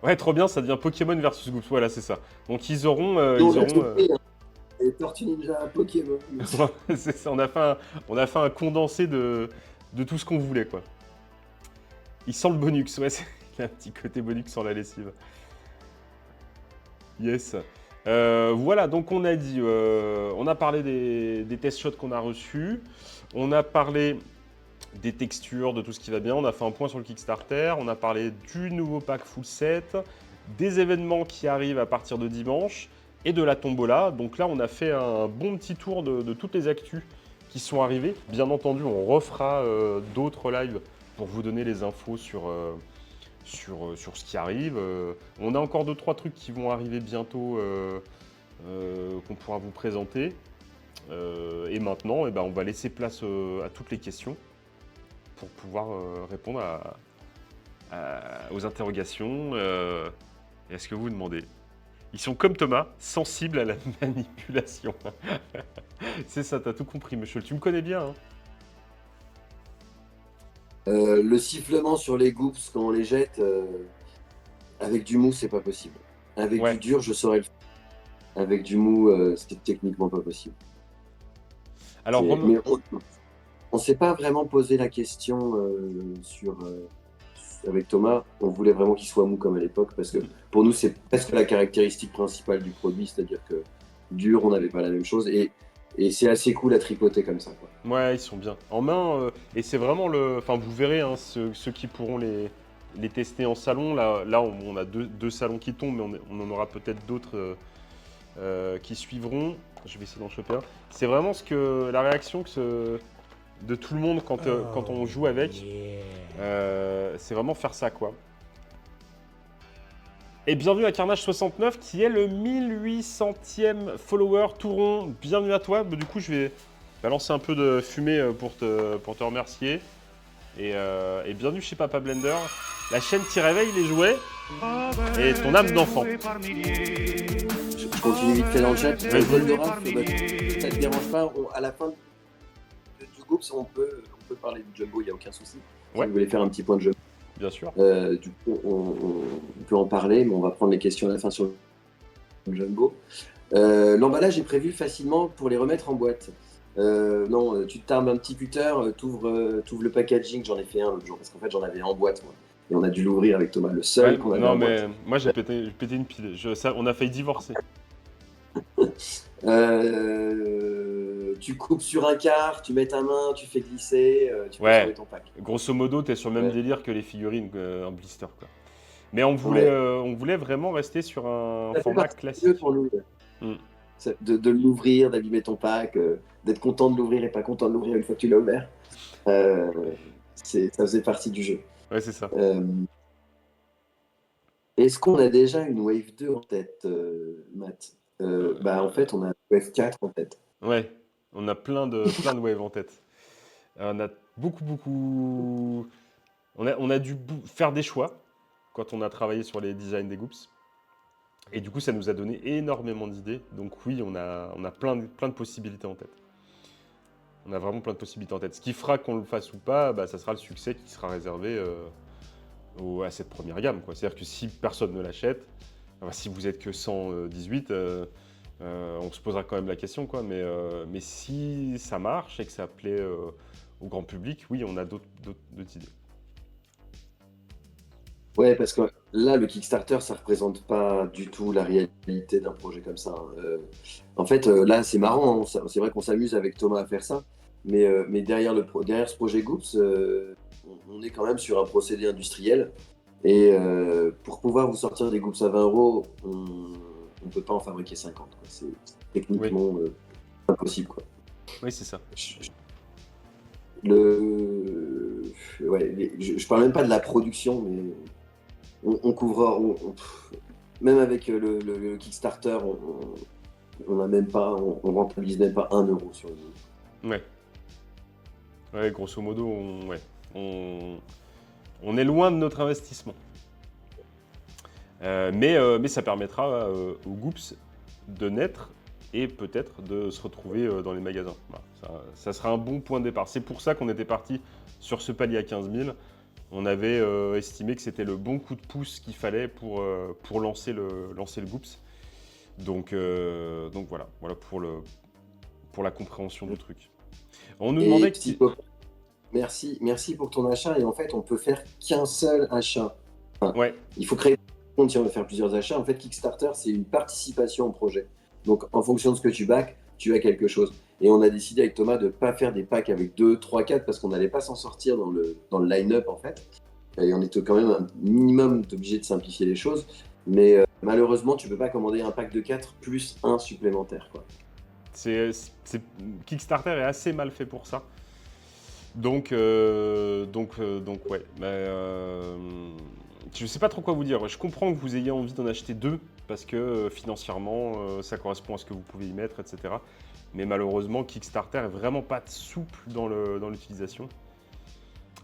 Ouais, trop bien, ça devient Pokémon versus Goops. Voilà, c'est ça. Donc Donc, ils on a auront. tout pris, hein. Les Tortues Ninja, Pokémon. C'est ça, on a fait un condensé de tout ce qu'on voulait, quoi. Il sent le bonux, ouais, il a un petit côté bonux sur la lessive. Yes. Voilà, donc on a dit, on a parlé des test shots qu'on a reçus, on a parlé des textures, de tout ce qui va bien, on a fait un point sur le Kickstarter, on a parlé du nouveau pack full set, des événements qui arrivent à partir de dimanche et de la tombola. Donc là, on a fait un bon petit tour de toutes les actus qui sont arrivées. Bien entendu, on refera d'autres lives pour vous donner les infos sur ce qui arrive. On a encore 2-3 trucs qui vont arriver bientôt qu'on pourra vous présenter. Et maintenant, eh ben, on va laisser place à toutes les questions pour pouvoir répondre aux interrogations et à ce que vous demandez. Ils sont comme Thomas, sensibles à la manipulation. C'est ça, t'as tout compris, monsieur. Tu me connais bien, hein. Le sifflement sur les goops quand on les jette, avec du mou, c'est pas possible. Avec du Ouais. dur, je saurais le faire. Avec du mou, c'est techniquement pas possible. Alors, Mais on s'est pas vraiment posé la question avec Thomas. On voulait vraiment qu'il soit mou comme à l'époque parce que pour nous, c'est presque la caractéristique principale du produit, c'est-à-dire que dur, on n'avait pas la même chose et c'est assez cool à tripoter comme ça, quoi. ouais, ils sont bien. En main, et c'est vraiment le. Enfin, vous verrez, hein, ceux qui pourront les tester en salon. Là on a deux salons qui tombent, mais on en aura peut-être d'autres qui suivront. Je vais essayer d'en choper un. C'est vraiment la réaction de tout le monde quand on joue avec. C'est vraiment faire ça, quoi. Et bienvenue à Carnage69 qui est le 1800e follower tout rond. Bienvenue à toi. Du coup, je vais balancer un peu de fumée pour te remercier. Et bienvenue chez Papa Blender. La chaîne qui réveille les jouets et ton âme d'enfant. Je continue vite fait dans le chat. Goldora, ça te dérange pas, à la fin du groupe, on peut parler du Jumbo, il n'y a aucun souci. Ouais. Si vous voulez faire un petit point de jeu. Bien sûr. Du coup, on peut en parler, mais on va prendre les questions à la fin sur le Jumbo. L'emballage est prévu facilement pour les remettre en boîte. Non, tu te tarmes un petit cutter, t'ouvres le packaging, j'en ai fait un l'autre jour, parce qu'en fait j'en avais en boîte, moi. Et on a dû l'ouvrir avec Thomas, le seul qu'on avait en boîte. Non, mais moi j'ai pété une pile. On a failli divorcer. Tu coupes sur un quart, tu mets ta main, tu fais glisser, tu peux fermer ton pack. Grosso modo, t'es sur le même délire que les figurines en blister, quoi. Mais on voulait vraiment rester sur un format classique. Pour nous, de l'ouvrir, d'abîmer ton pack, d'être content de l'ouvrir et pas content de l'ouvrir une fois que tu l'as ouvert. Ça faisait partie du jeu. Ouais, c'est ça. Est-ce qu'on a déjà une Wave 2 en tête, Matt? En fait, on a une Wave 4 en tête. Ouais, on a plein de waves en tête. On a beaucoup... On a dû faire des choix quand on a travaillé sur les designs des Goops. Et du coup, ça nous a donné énormément d'idées. Donc oui, on a plein de possibilités en tête. On a vraiment plein de possibilités en tête. Ce qui fera qu'on le fasse ou pas, ça sera le succès qui sera réservé à cette première gamme, quoi. C'est-à-dire que si personne ne l'achète, si vous êtes que 118, on se posera quand même la question, quoi. Mais si ça marche et que ça plaît au grand public, oui, on a d'autres idées. Ouais, parce que là, le Kickstarter, ça représente pas du tout la réalité d'un projet comme ça. En fait, là, c'est marrant, hein. C'est vrai qu'on s'amuse avec Thomas à faire ça, mais derrière ce projet Goops, on est quand même sur un procédé industriel. Et pour pouvoir vous sortir des Goops à 20 €, on ne peut pas en fabriquer 50. C'est techniquement impossible, quoi. Oui, c'est ça. Je parle même pas de la production, mais on couvre. Même avec le Kickstarter, on rentabilise même pas 1 € sur le. Ouais, grosso modo, on est loin de notre investissement. Mais ça permettra aux Goops de naître et peut-être de se retrouver dans les magasins. Voilà, ça sera un bon point de départ. C'est pour ça qu'on était parti sur ce palier à 15 000. On avait estimé que c'était le bon coup de pouce qu'il fallait pour lancer le Goops. Donc voilà pour la compréhension du truc. On nous demandait Merci pour ton achat. Et en fait, on peut faire qu'un seul achat. Ouais. Il faut créer un compte si on veut faire plusieurs achats. En fait, Kickstarter, c'est une participation au projet. Donc, en fonction de ce que tu back, tu as quelque chose. Et on a décidé avec Thomas de ne pas faire des packs avec 2, 3, 4 parce qu'on n'allait pas s'en sortir dans le line-up, en fait. Et on était quand même un minimum obligé de simplifier les choses. Mais malheureusement, tu ne peux pas commander un pack de 4 plus un supplémentaire, quoi. Kickstarter est assez mal fait pour ça. Donc ouais. Je sais pas trop quoi vous dire. Je comprends que vous ayez envie d'en acheter 2 parce que financièrement, ça correspond à ce que vous pouvez y mettre, etc. Mais malheureusement, Kickstarter est vraiment pas souple dans l'utilisation.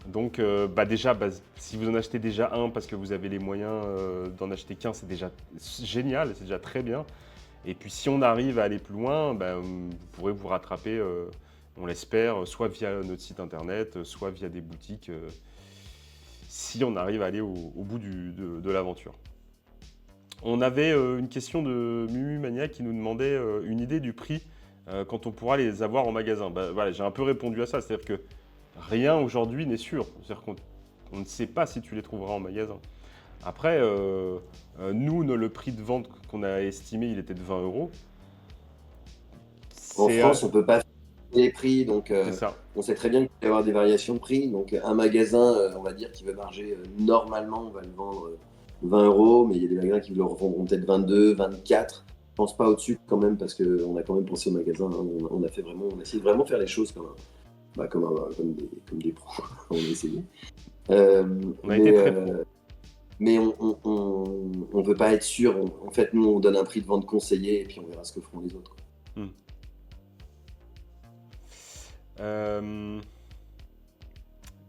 Donc déjà, si vous en achetez déjà un parce que vous avez les moyens d'en acheter qu'un, c'est déjà génial, c'est déjà très bien. Et puis si on arrive à aller plus loin, vous pourrez vous rattraper, on l'espère, soit via notre site internet, soit via des boutiques, si on arrive à aller au bout de l'aventure. On avait une question de Mumu Mania qui nous demandait une idée du prix quand on pourra les avoir en magasin. Voilà, j'ai un peu répondu à ça, c'est-à-dire que rien aujourd'hui n'est sûr. C'est-à-dire qu'on ne sait pas si tu les trouveras en magasin. Après, nous, le prix de vente qu'on a estimé, il était de 20 €. En France, on ne peut pas faire les prix, donc ça. On sait très bien qu'il peut y avoir des variations de prix. Donc un magasin, on va dire, qui veut marger, normalement, on va le vendre 20 €, mais il y a des magasins qui le revendront peut-être 22, 24. Je ne pense pas au-dessus quand même, parce qu'on a quand même pensé au magasin. Hein. On a essayé de vraiment faire les choses comme des pros. On a essayé. On a été très pro. mais on veut pas être sûr. En fait, nous, on donne un prix de vente conseillé et puis on verra ce que feront les autres. Hmm. Euh,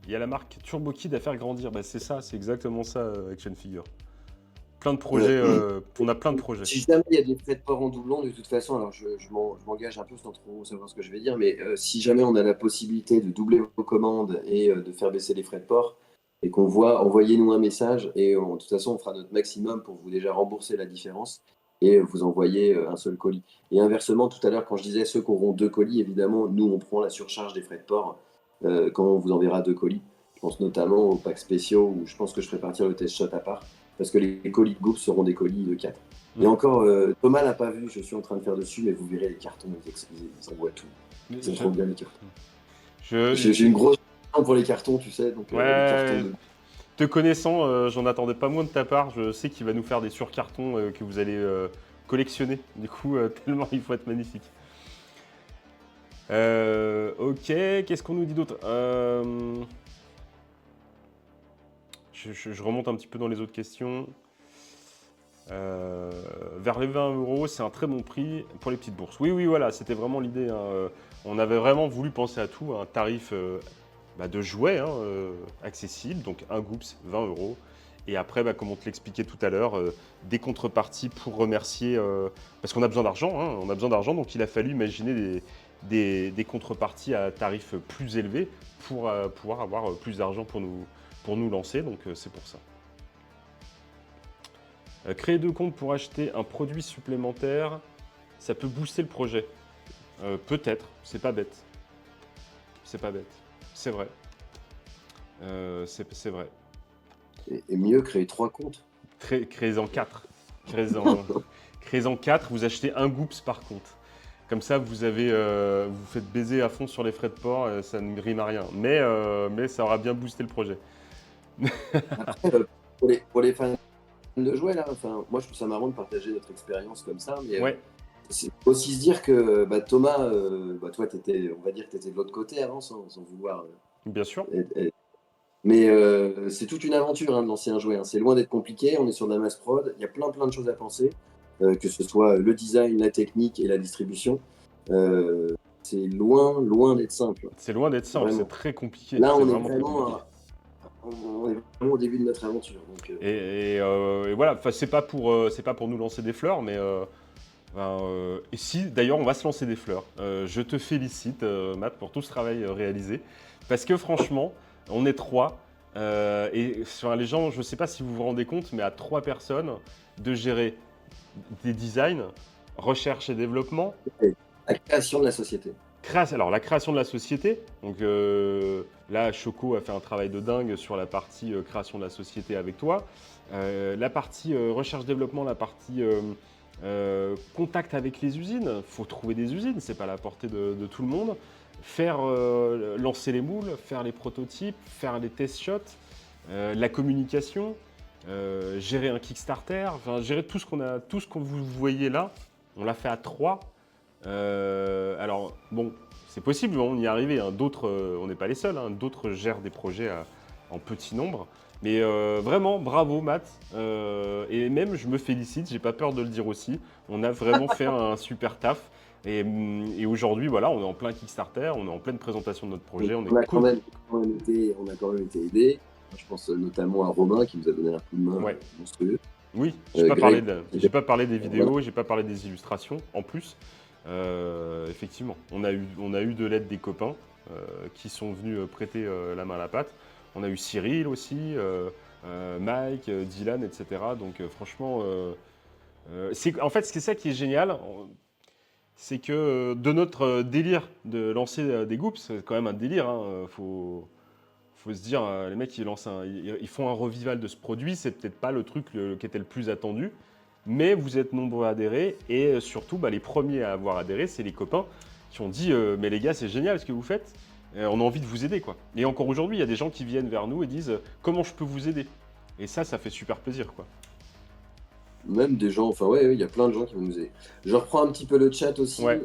Il y a la marque Turbo Kid à faire grandir. Bah, c'est ça, c'est exactement ça, Action Figure. Plein de projets, Euh, on a plein de projets. Si jamais il y a des frais de port en doublon, de toute façon, alors je m'engage un peu sans trop savoir ce que je vais dire, mais si jamais on a la possibilité de doubler vos commandes et de faire baisser les frais de port, et qu'on voit, envoyez-nous un message et de toute façon, on fera notre maximum pour vous déjà rembourser la différence et vous envoyer un seul colis. Et inversement, tout à l'heure, quand je disais ceux qui auront 2 colis, évidemment, nous, on prend la surcharge des frais de port quand on vous enverra 2 colis. Je pense notamment aux packs spéciaux où je pense que je ferai partir le test shot à part parce que les colis de groupe seront des colis de 4. Et Hmm. encore, Thomas l'a pas vu, je suis en train de faire dessus, mais vous verrez les cartons, ils envoient tout. Mais Ils sont trop bien les cartons. je- J'ai une grosse passion pour les cartons, tu sais, donc les cartons ouais, de. te connaissant, j'en attendais pas moins de ta part. Je sais qu'il va nous faire des surcartons que vous allez collectionner. Du coup, tellement il faut être magnifique. Ok, qu'est-ce qu'on nous dit d'autre? Je remonte un petit peu dans les autres questions. Vers les 20 euros, c'est un très bon prix pour les petites bourses. Oui, oui, voilà, c'était vraiment l'idée, hein. On avait vraiment voulu penser à tout, un tarif de jouet, hein, accessible, donc un Goops, 20 euros. Et après, comme on te l'expliquait tout à l'heure, des contreparties pour remercier, parce qu'on a besoin d'argent, hein, on a besoin d'argent, donc il a fallu imaginer des contreparties à tarif plus élevé pour pouvoir avoir plus d'argent pour nous lancer, donc c'est pour ça. Créer 2 comptes pour acheter un produit supplémentaire, ça peut booster le projet. Peut-être, c'est pas bête. C'est pas bête. C'est vrai. C'est vrai. Et mieux créer 3 comptes. Créez-en 4. Créez-en 4, vous achetez un Goops par compte. Comme ça, vous faites baiser à fond sur les frais de port, ça ne rime à rien. Mais ça aura bien boosté le projet. Après, pour les fans de jouets, là, enfin, moi je trouve ça marrant de partager notre expérience comme ça, mais Ouais, c'est aussi se dire que Thomas, toi, on va dire que tu étais de l'autre côté avant, sans vouloir. bien sûr. Mais c'est toute une aventure hein, de lancer un jouet. Hein. C'est loin d'être compliqué. On est sur de la mass prod. Il y a plein de choses à penser, que ce soit le design, la technique et la distribution. C'est loin d'être simple. C'est loin d'être simple, c'est Vraiment. très compliqué. Là, C'est vraiment très compliqué. on est vraiment au début de notre aventure. Donc, Et voilà, enfin, c'est pas pour nous lancer des fleurs, mais et si, d'ailleurs, on va se lancer des fleurs. Je te félicite, Matt, pour tout ce travail réalisé. Parce que franchement, on est 3. Les gens, je ne sais pas si vous vous rendez compte, mais à 3 personnes, de gérer des designs, recherche et développement, la création de la société. alors la création de la société. Donc là, Choco a fait un travail de dingue sur la partie création de la société avec toi. La partie recherche-développement, la partie contact avec les usines. Il faut trouver des usines, c'est pas à la portée de tout le monde. Faire lancer les moules, faire les prototypes, faire les test shots, la communication, gérer un Kickstarter, enfin, gérer tout ce que vous voyez là. On l'a fait à 3. Alors, bon, c'est possible, on y est arrivé. Hein. D'autres, on n'est pas les seuls, hein. D'autres gèrent des projets en petit nombre. Mais vraiment, bravo Matt. Et même, je me félicite, j'ai pas peur de le dire aussi. On a vraiment fait un super taf. Et aujourd'hui, voilà, on est en plein Kickstarter, on est en pleine présentation de notre projet. On est On a quand même été aidé. Je pense notamment à Romain qui nous a donné un coup de main Ouais. monstrueux. Oui, Greg, j'ai pas parlé des vidéos, voilà. j'ai pas parlé des illustrations. En plus, effectivement, on a eu de l'aide des copains qui sont venus prêter la main à la pâte. On a eu Cyril aussi, Mike, Dylan, etc. Donc franchement, en fait, c'est ça qui est génial, c'est que de notre délire de lancer des goops, c'est quand même un délire. Hein, faut se dire, les mecs, ils font un revival de ce produit, c'est peut-être pas le truc qui était le plus attendu, mais vous êtes nombreux à adhérer, et surtout, les premiers à avoir adhéré, c'est les copains qui ont dit mais les gars, c'est génial ce que vous faites, on a envie de vous aider, quoi. Et encore aujourd'hui, il y a des gens qui viennent vers nous et disent comment je peux vous aider. Et ça fait super plaisir, quoi. Même des gens, enfin ouais, il y a plein de gens qui vont nous aider. Je reprends un petit peu le chat aussi. Ouais.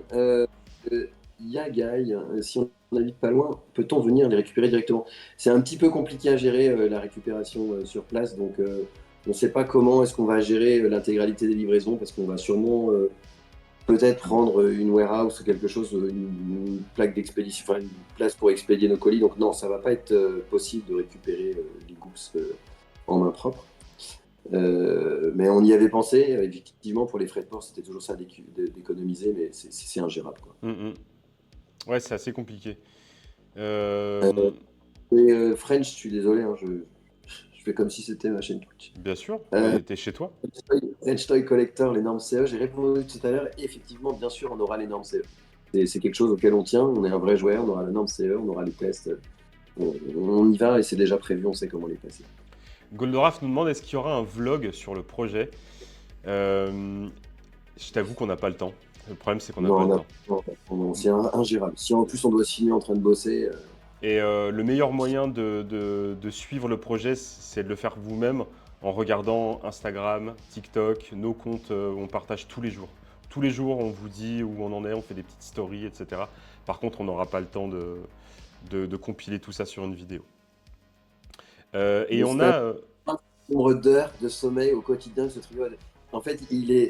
Yagaï, si on habite pas loin, peut-on venir les récupérer directement? C'est un petit peu compliqué à gérer la récupération sur place, donc On ne sait pas comment est-ce qu'on va gérer l'intégralité des livraisons parce qu'on va sûrement peut-être prendre une warehouse ou quelque chose, une plaque d'expédition, enfin une place pour expédier nos colis. Donc non, ça va pas être possible de récupérer les goods en main propre. Mais on y avait pensé, effectivement, pour les frais de port, c'était toujours ça d'économiser, mais c'est ingérable, quoi. Ouais, c'est assez compliqué. Euh, et French, je suis désolé, hein, je fais comme si c'était ma chaîne Twitch. Bien sûr, Euh, t'es chez toi. French Toy Collector, les normes CE, j'ai répondu tout à l'heure, et effectivement, bien sûr, on aura les normes CE. C'est quelque chose auquel on tient, on est un vrai joueur, on aura la norme CE, on aura les tests, on y va et c'est déjà prévu, on sait comment les passer. Goldorak nous demande est-ce qu'il y aura un vlog sur le projet. Je t'avoue qu'on n'a pas le temps. Le problème, c'est qu'on n'a pas le temps. Non, c'est ingérable. Si en plus on doit se filmer en train de bosser, Et le meilleur moyen de suivre le projet, c'est de le faire vous-même en regardant Instagram, TikTok, nos comptes où on partage tous les jours. Tous les jours, on vous dit où on en est, on fait des petites stories, etc. Par contre, on n'aura pas le temps de compiler tout ça sur une vidéo. Et le on stade, a... nombre d'heures de sommeil au quotidien de ce truc. En fait,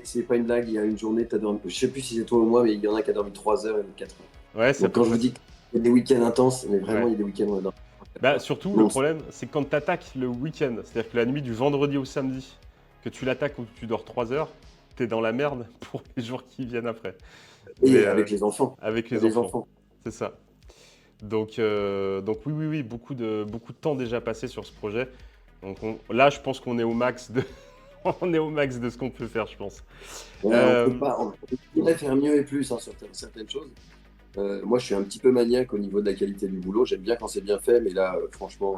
c'est pas une blague, il y a une journée, tu as dormi, je sais plus si c'est toi ou moi, mais il y en a qui a dormi 3 heures et 4 heures. Ouais, c'est à Donc peu quand je près vous ça. dis qu'il y a des week-ends intenses, mais vraiment, Ouais. il y a des week-ends où on dort 4 Bah, heures. surtout, le Non, problème, c'est que quand tu attaques le week-end, c'est-à-dire que la nuit du vendredi au samedi, que tu l'attaques ou que tu dors 3 heures, t'es dans la merde pour les jours qui viennent après. Mais et avec les enfants. avec Il y a les les enfants, enfants. c'est ça. Donc oui, oui, oui, beaucoup de temps déjà passé sur ce projet. Donc là, je pense qu'on est au max de, on est au max de ce qu'on peut faire, je pense. Ouais, on peut Euh, pas, on pourrait faire mieux et plus hein, sur certaines choses. Moi, je suis un petit peu maniaque au niveau de la qualité du boulot. J'aime bien quand c'est bien fait, mais là, franchement,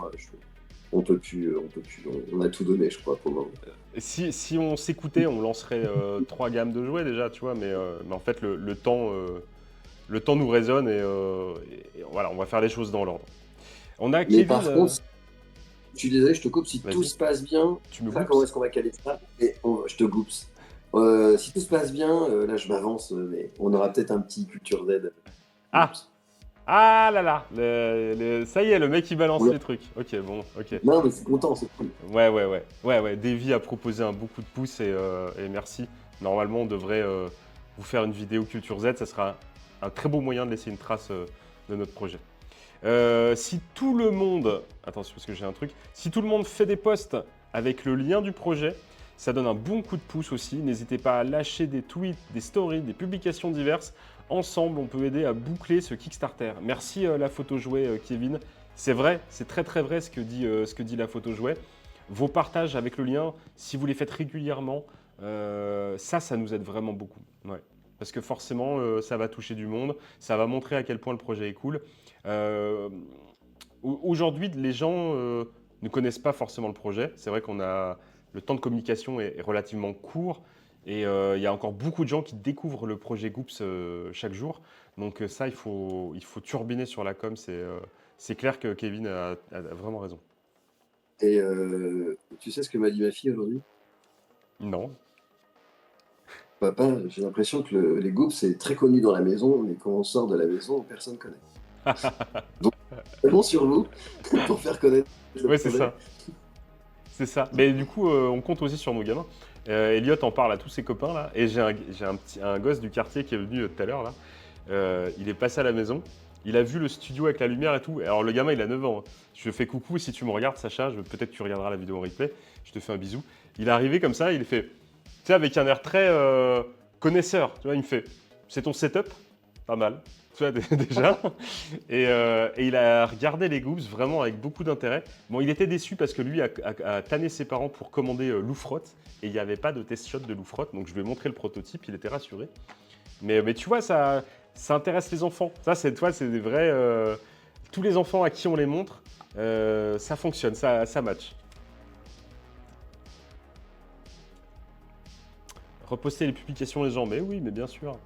on peut plus, on peut plus. On a tout donné, je crois, pour le moment. si on s'écoutait, on lancerait 3 gammes de jouets déjà, tu vois, mais en fait, le temps nous résonne et voilà, on va faire les choses dans l'ordre. On a Mais Kevin, par contre, je suis désolé, je te coupe. Si tout vas-y, se passe bien, tu je me sais pas comment goops. est-ce qu'on va caler ça, mais je te coupe. Si tout se passe bien, là, je m'avance, mais on aura peut-être un petit culture Z. Ah, Oups. ah là là, ça y est, le mec il balance On les trucs. Ok, bon, ok. Non, mais c'est content, c'est cool. Ouais, ouais, ouais. Ouais, ouais. Davy a proposé un beaucoup de pouces et merci. Normalement, on devrait vous faire une vidéo Culture Z. Ça sera un très beau moyen de laisser une trace de notre projet. Si tout le monde... Attention, parce que j'ai un truc. Si tout le monde fait des posts avec le lien du projet, ça donne un bon coup de pouce aussi. N'hésitez pas à lâcher des tweets, des stories, des publications diverses. Ensemble, on peut aider à boucler ce Kickstarter. Merci la photo jouet, Kevin. C'est vrai, c'est très très vrai ce que dit la photo jouet. Vos partages avec le lien, si vous les faites régulièrement, ça nous aide vraiment beaucoup. Ouais. Parce que forcément, ça va toucher du monde, ça va montrer à quel point le projet est cool. Euh, Aujourd'hui, les gens ne connaissent pas forcément le projet. C'est vrai qu'on a le temps de communication est relativement court et il y a encore beaucoup de gens qui découvrent le projet Goops chaque jour. Donc ça, il faut turbiner sur la com. C'est clair que Kevin a vraiment raison. Et tu sais ce que m'a dit ma fille aujourd'hui? Non. Papa, j'ai l'impression que les groupes, c'est très connu dans la maison, mais quand on sort de la maison, personne ne connaît. Donc, vraiment sur vous pour faire connaître le Ouais, c'est projet. ça. C'est ça. Mais du coup, on compte aussi sur nos gamins. Elliot en parle à tous ses copains là. Et j'ai un gosse du quartier qui est venu tout à l'heure là. Il est passé à la maison. Il a vu le studio avec la lumière et tout. Alors le gamin, il a 9 ans, hein. Je lui fais coucou. Si tu me regardes, Sacha, peut-être que tu regarderas la vidéo en replay. Je te fais un bisou. Il est arrivé comme ça. Il est fait, tu sais, avec un air très connaisseur. Tu vois, il me fait, c'est ton setup? Pas mal. Tu vois, déjà. Et il a regardé les Goops vraiment avec beaucoup d'intérêt. Bon, il était déçu parce que lui a tanné ses parents pour commander Loufrotte et il n'y avait pas de test shot de Loufrotte. Donc je lui ai montré le prototype, il était rassuré. Mais tu vois, ça intéresse les enfants. Ça, c'est des vrais. Tous les enfants à qui on les montre, ça fonctionne, ça match. Reposter les publications les gens, mais oui, mais bien sûr.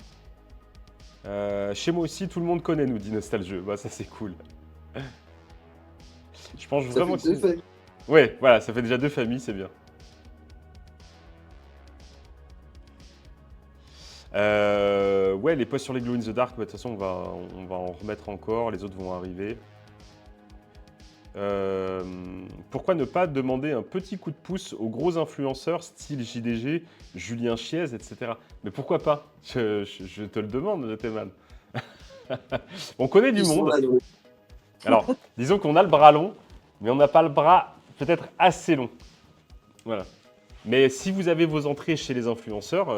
Chez moi aussi, tout le monde connaît, nous dit Nostalgieux. Bah, ça, c'est cool. Je pense Ça vraiment fait que deux c'est. familles. Ouais, voilà, ça fait déjà 2 familles, c'est bien. Ouais, les posts sur les Glow in the Dark, bah, de toute façon, on va en remettre encore. Les autres vont arriver. Euh, Pourquoi ne pas demander un petit coup de pouce aux gros influenceurs style JDG, Julien Chiez, etc. Mais pourquoi pas? Je te le demande, Théman. On connaît du Ils sont monde. là, donc. Alors, disons qu'on a le bras long, mais on n'a pas le bras peut-être assez long. Voilà. Mais si vous avez vos entrées chez les influenceurs,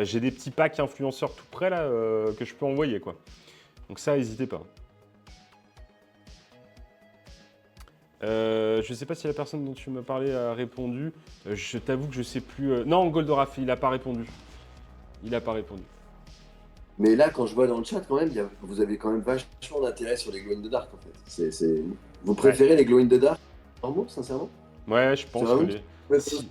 j'ai des petits packs influenceurs tout prêts là que je peux envoyer, quoi. Donc ça, n'hésitez pas. Je sais pas si la personne dont tu me parlais a répondu. Je t'avoue que je sais plus. Non, Goldorak, il a pas répondu. Il a pas répondu. Mais là, quand je vois dans le chat, quand même, vous avez quand même vachement d'intérêt sur les glow in the dark, en fait. Vous préférez les glow in the dark normaux, sincèrement? Ouais, je C'est pense que vraiment les. Si...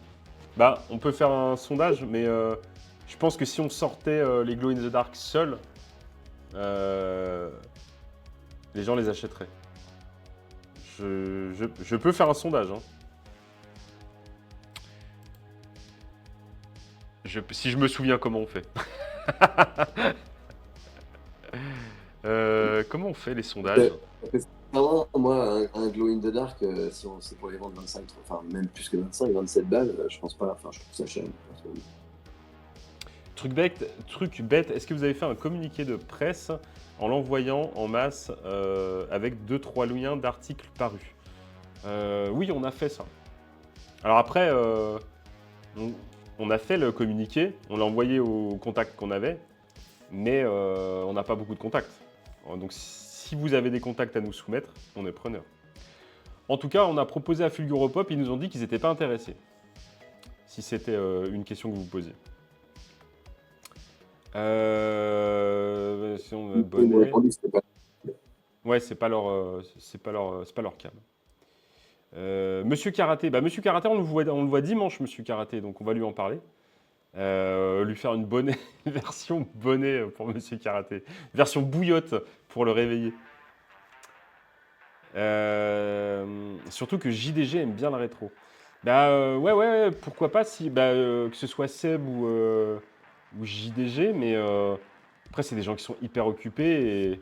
Bah, on peut faire un sondage, mais je pense que si on sortait les Glow in the Dark seuls, euh, les gens les achèteraient. Je peux faire un sondage. Hein. Si je me souviens comment on fait. Comment on fait les sondages? Vraiment, moi, un glow in the dark, si c'est pour les vendre 25, enfin même plus que 25, 27 balles, je pense pas, enfin je trouve ça cher. Truc bête, est-ce que vous avez fait un communiqué de presse en l'envoyant en masse avec 2-3 liens d'articles parus? Oui, on a fait ça. Alors après, on a fait le communiqué, on l'a envoyé aux contacts qu'on avait, mais on n'a pas beaucoup de contacts. Donc si vous avez des contacts à nous soumettre, on est preneur. En tout cas, on a proposé à Fulguropop, ils nous ont dit qu'ils n'étaient pas intéressés. Si c'était une question que vous posiez. Si on bonnet. Ouais, c'est pas leur cam. Monsieur Karaté, Monsieur Karaté, on le voit dimanche, Monsieur Karaté, donc on va lui en parler. Lui faire une bonnet, version bonnet pour Monsieur Karaté, version bouillotte pour le réveiller. Surtout que JDG aime bien le rétro. Ouais, pourquoi pas si, que ce soit Seb ou JDG, mais après c'est des gens qui sont hyper occupés et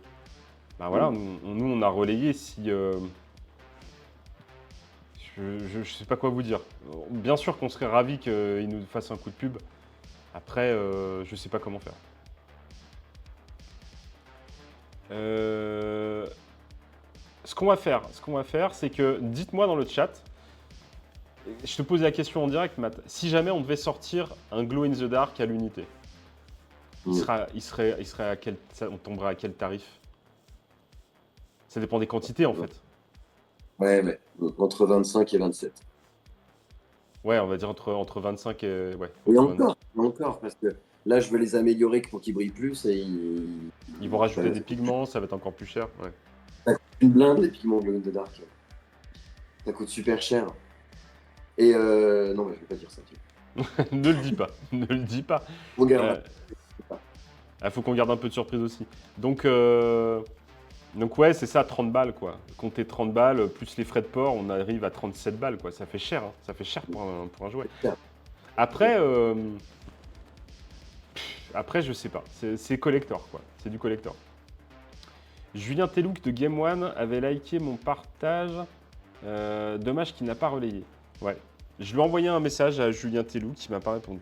voilà, nous on a relayé si. Je sais pas quoi vous dire. Bien sûr qu'on serait ravis qu'ils nous fassent un coup de pub. Après, je sais pas comment faire. Ce qu'on va faire, c'est que dites-moi dans le chat. Je te pose la question en direct, Matt. Si jamais on devait sortir un Glow in the Dark à l'unité, il serait à quel, on tomberait à quel tarif? Ça dépend des quantités en fait. Ouais, entre 25 et 27. Ouais, on va dire entre 25 et. Ouais, Et encore, parce que là, je veux les améliorer pour qu'ils brillent plus et ils vont rajouter des pigments, ça va être encore plus cher. Ouais. Ça coûte une blinde, les pigments glow in the dark. Ça coûte super cher. Et non, mais je vais pas dire ça. Ne le dis pas, ne le dis pas. Regarde. Il faut qu'on garde un peu de surprise aussi. Donc ouais, c'est ça, 30 balles quoi. Comptez 30 balles, plus les frais de port, on arrive à 37 balles quoi. Ça fait cher, hein. Ça fait cher pour un jouet. Après, je sais pas. C'est collector quoi. C'est du collector. Julien Telouk de Game One avait liké mon partage. Dommage qu'il n'a pas relayé. Ouais. Je lui ai envoyé un message à Julien Telouk qui m'a pas répondu.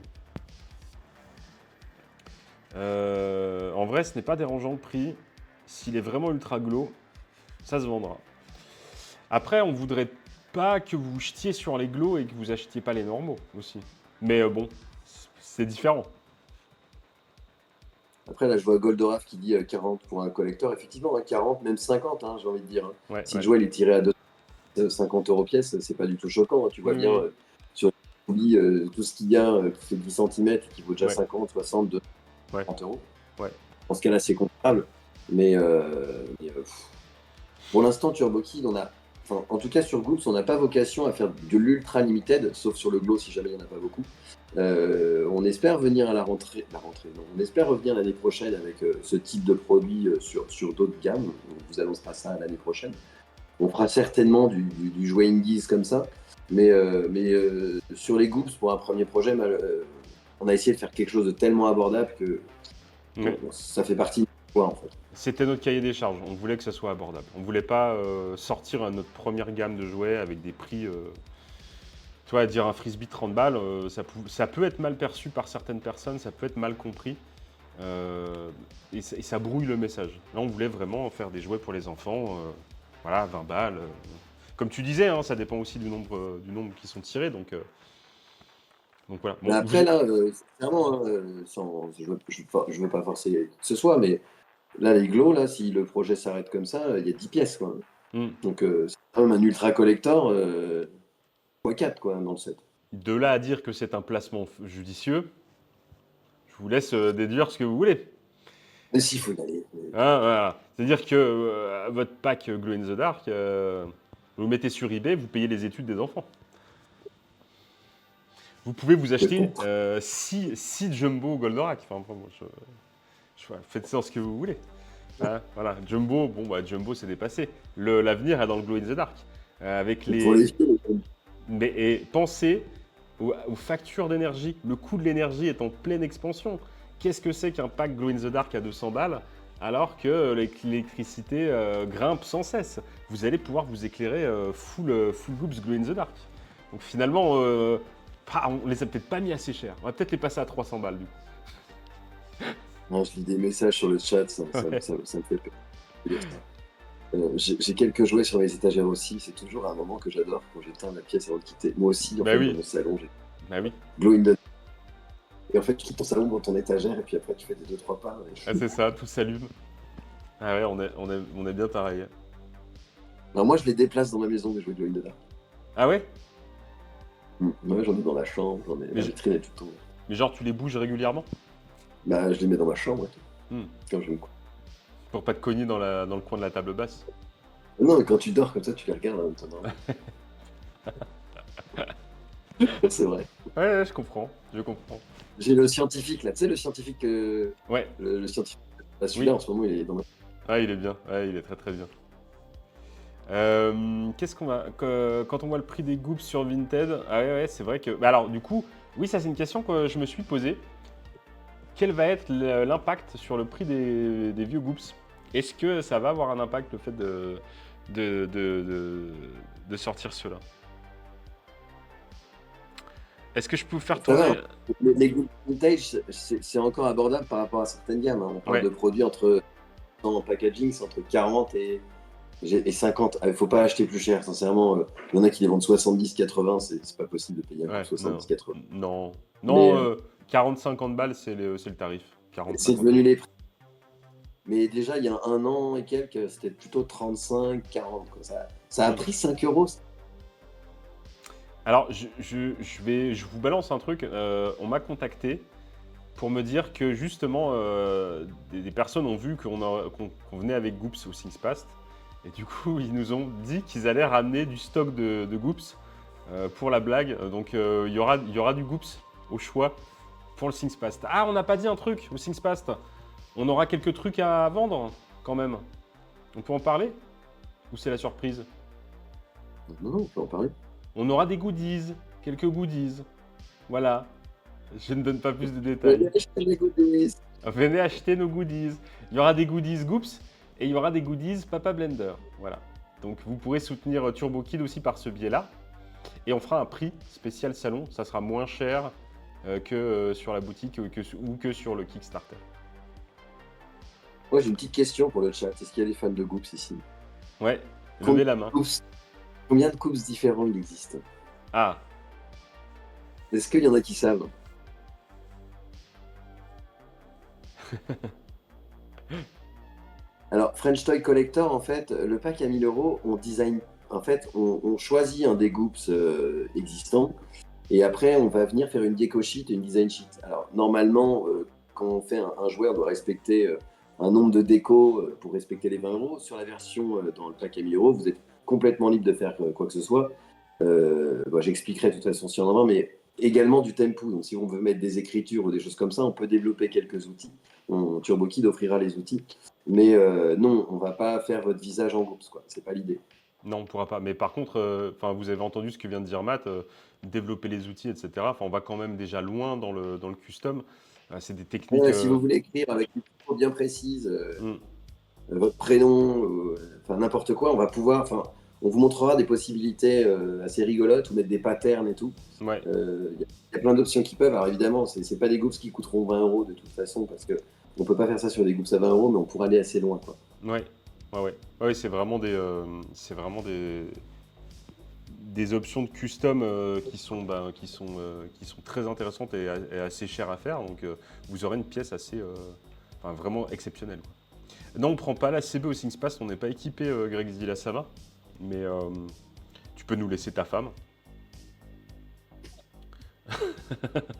En vrai, ce n'est pas dérangeant le prix. S'il est vraiment ultra glow, ça se vendra. Après, on voudrait pas que vous jetiez sur les glows et que vous achetiez pas les normaux aussi. Mais bon, c'est différent. Après, là, je vois Goldorak qui dit 40 pour un collector. Effectivement, 40, même 50, j'ai envie de dire. Ouais, si le jouet est tiré à 50 € pièce, c'est pas du tout choquant. Tu vois bien sur les tout ce qu'il y a qui fait 10 cm et qui vaut déjà 50, 60, 2, 30 €. Ouais. Dans ce cas-là, c'est comparable. Mais pour l'instant, Turbo Kid, en tout cas sur Goops, on n'a pas vocation à faire de l'ultra limited, sauf sur le glow si jamais il n'y en a pas beaucoup. On espère venir à la rentrée. Non, on espère revenir l'année prochaine avec ce type de produit sur d'autres gammes. On vous annoncera ça l'année prochaine. On fera certainement du jouet indies comme ça. Mais sur les Goops, pour un premier projet, on a essayé de faire quelque chose de tellement abordable que ça fait partie quoi, en fait. C'était notre cahier des charges. On voulait que ça soit abordable. On voulait pas sortir notre première gamme de jouets avec des prix. Tu vois, dire un frisbee 30 balles, ça peut être mal perçu par certaines personnes, ça peut être mal compris. Et ça brouille le message. Là, on voulait vraiment faire des jouets pour les enfants. Voilà, 20 balles. Comme tu disais, hein, ça dépend aussi du nombre qui sont tirés. Donc voilà. Mais Bon, après, là, sincèrement, hein, je veux pas forcer qui que ce soit, mais là, les Glo, là, si le projet s'arrête comme ça, il y a 10 pièces, quoi. hmm. Donc, c'est quand même un ultra collector x4, quoi, dans le set. De là à dire que c'est un placement judicieux, je vous laisse déduire ce que vous voulez. Mais s'il faut y aller. Hein, voilà. C'est-à-dire que votre pack Glow in the Dark, vous le mettez sur eBay, vous payez les études des enfants. Vous pouvez vous acheter 6 Jumbo Goldorak. Enfin, moi, voilà, faites-en ce que vous voulez. Hein, voilà, Jumbo, bon, bah, Jumbo, c'est dépassé. L'avenir est dans le Glow in the Dark. Avec Pour les filles, et pensez aux factures d'énergie. Le coût de l'énergie est en pleine expansion. Qu'est-ce que c'est qu'un pack Glow in the Dark à 200 balles alors que l'électricité grimpe sans cesse? Vous allez pouvoir vous éclairer full groups Glow in the Dark. Donc finalement, on les a peut-être pas mis assez cher. On va peut-être les passer à 300 balles du coup. non, je lis des messages sur le chat, Ouais. ça me fait peur de dire ça. J'ai quelques jouets sur mes étagères aussi. C'est toujours un moment que j'adore quand j'éteins la pièce avant de quitter. Moi aussi, en Bah fait, dans oui, mon salon, j'ai bah oui. Glow in the. Et en fait, tu quittes ton salon dans ton étagère et puis après, tu fais des 2-3 pas. Ah, c'est ça, tout s'allume. Ah ouais, on est bien pareil. Alors, moi, je les déplace dans ma maison, mes jouets Glow in the Dark. Ah ouais? Ouais, j'en ai dans la chambre, j'en ai Mais, la vitrine et tout le temps. mais genre, tu les bouges régulièrement? Bah, je les mets dans ma chambre et tout, Hmm. quand je me couche. Pour pas te cogner dans le coin de la table basse. Non, mais quand tu dors comme ça, tu les regardes en même temps. C'est vrai. Ouais, ouais, je comprends, je comprends. J'ai le scientifique là, tu sais, le scientifique. Ouais, Le scientifique. Bah, celui-là, oui. en ce moment, il est dans ma. Ah, il est bien, ouais, il est très très bien. Qu'est-ce qu'on va. Quand on voit le prix des Goops sur Vinted, ah ouais, ouais, c'est vrai que. Bah alors, du coup, oui, ça c'est une question que je me suis posée. Quel va être l'impact sur le prix des vieux Goops? Est-ce que ça va avoir un impact le fait de, de, de, de sortir cela? Est-ce que je peux vous faire Ça va, tourner. hein. Les Good Vintage, c'est encore abordable par rapport à certaines gammes, hein. On parle Ouais, de produits entre en packaging, c'est entre 40 et 50. Il ne faut pas acheter plus cher, sincèrement. Il y en a qui les vendent 70-80, c'est pas possible de payer un coup ouais, non, 70-80. non, Mais non, 40-50 balles, c'est le tarif. c'est 40-50 devenu balles. les prix. Mais déjà, il y a un an et quelques, c'était plutôt 35-40, quoi. Ça a Mm. pris 5 euros. Alors, je vous balance un truc. On m'a contacté pour me dire que justement, des personnes ont vu qu'on venait avec Goops au Thinkspast. Et du coup, ils nous ont dit qu'ils allaient ramener du stock de Goops pour la blague. Donc, il y aura du Goops au choix pour le Thinkspast. Ah, on n'a pas dit un truc au Thinkspast. On aura quelques trucs à vendre quand même. On peut en parler? Ou c'est la surprise? Non, on peut en parler. On aura des goodies, quelques goodies. Voilà. Je ne donne pas plus de Venez détails. acheter les goodies. Venez acheter nos goodies. Il y aura des goodies Goops et il y aura des goodies Papa Blender. Voilà. Donc vous pourrez soutenir Turbo Kid aussi par ce biais-là. Et on fera un prix spécial salon. Ça sera moins cher que sur la boutique ou que sur le Kickstarter. Moi, j'ai une petite question pour le chat. Est-ce qu'il y a des fans de Goops ici? Ouais, Combien levez la de main. Goops, combien de Goops différents il existe? Ah, Est-ce qu'il y en a qui savent? Alors, French Toy Collector, en fait, le pack à 1000 euros, on design, en fait, on choisit un des Goops existants et après, on va venir faire une déco sheet et une design sheet. Alors, normalement, quand on fait un jouet, on doit respecter un nombre de décos pour respecter les 20 euros. Sur la version dans le pack à 1000 euros, vous êtes complètement libre de faire quoi que ce soit. Bon, j'expliquerai de toute façon si on en a, mais également du tempo. Donc, si on veut mettre des écritures ou des choses comme ça, on peut développer quelques outils. TurboKid offrira les outils. Mais non, on va pas faire votre visage en groupe, quoi. C'est pas l'idée. non, on ne pourra pas. Mais par contre, vous avez entendu ce que vient de dire Matt, développer les outils, etc. Enfin, on va quand même déjà loin dans le custom. C'est des techniques. Si vous voulez écrire avec une photo bien précise, Hmm. votre prénom, enfin n'importe quoi, on vous montrera des possibilités assez rigolotes, ou mettre des patterns et tout. Ouais, Il y a plein d'options qui peuvent. Alors évidemment, c'est pas des goups qui coûteront 20 euros de toute façon, parce que on peut pas faire ça sur des goups à 20 euros, mais on pourra aller assez loin, quoi. ouais, ouais. Ouais, c'est vraiment des options de custom qui sont très intéressantes et assez chères à faire. Donc, vous aurez une pièce enfin, vraiment exceptionnelle, quoi. Non, on prend pas la CB au SingSpace, on n'est pas équipé, Greg Zilla, ça va. Mais tu peux nous laisser ta femme.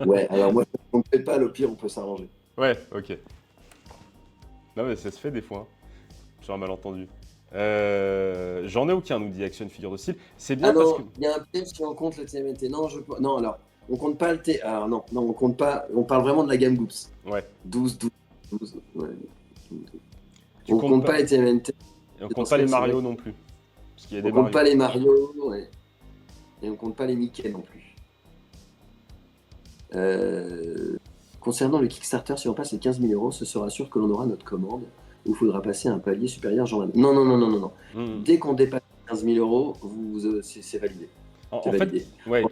Ouais, alors moi, on ne fait pas, au pire, on peut s'arranger. Ouais, ok. Non, mais ça se fait des fois, hein, sur un malentendu. J'en ai aucun, nous dit Action Figure de Style. C'est Ah bien parce que. non, il y a un piège si on compte le TMNT. Non, non, alors, on compte pas le T. Alors non, non, on compte pas. On parle vraiment de la gamme Goops. Ouais, 12, 12, 12. Ouais. tu On comptes compte pas. pas les TMNT. Et on compte pas les Essentiel, c'est vrai. Mario non plus. Parce qu'il y a On des compte Mario. pas les Mario, ouais. Et on compte pas les Mickey non plus. Euh, Concernant le Kickstarter, si on passe les 15 000 euros, ce sera sûr que l'on aura notre commande. Ou il faudra passer un palier supérieur, genre. Non, non, non, non, non, non. Mhm. Dès qu'on dépasse 15 000 euros, c'est validé. En, C'est en fait, validé. ouais,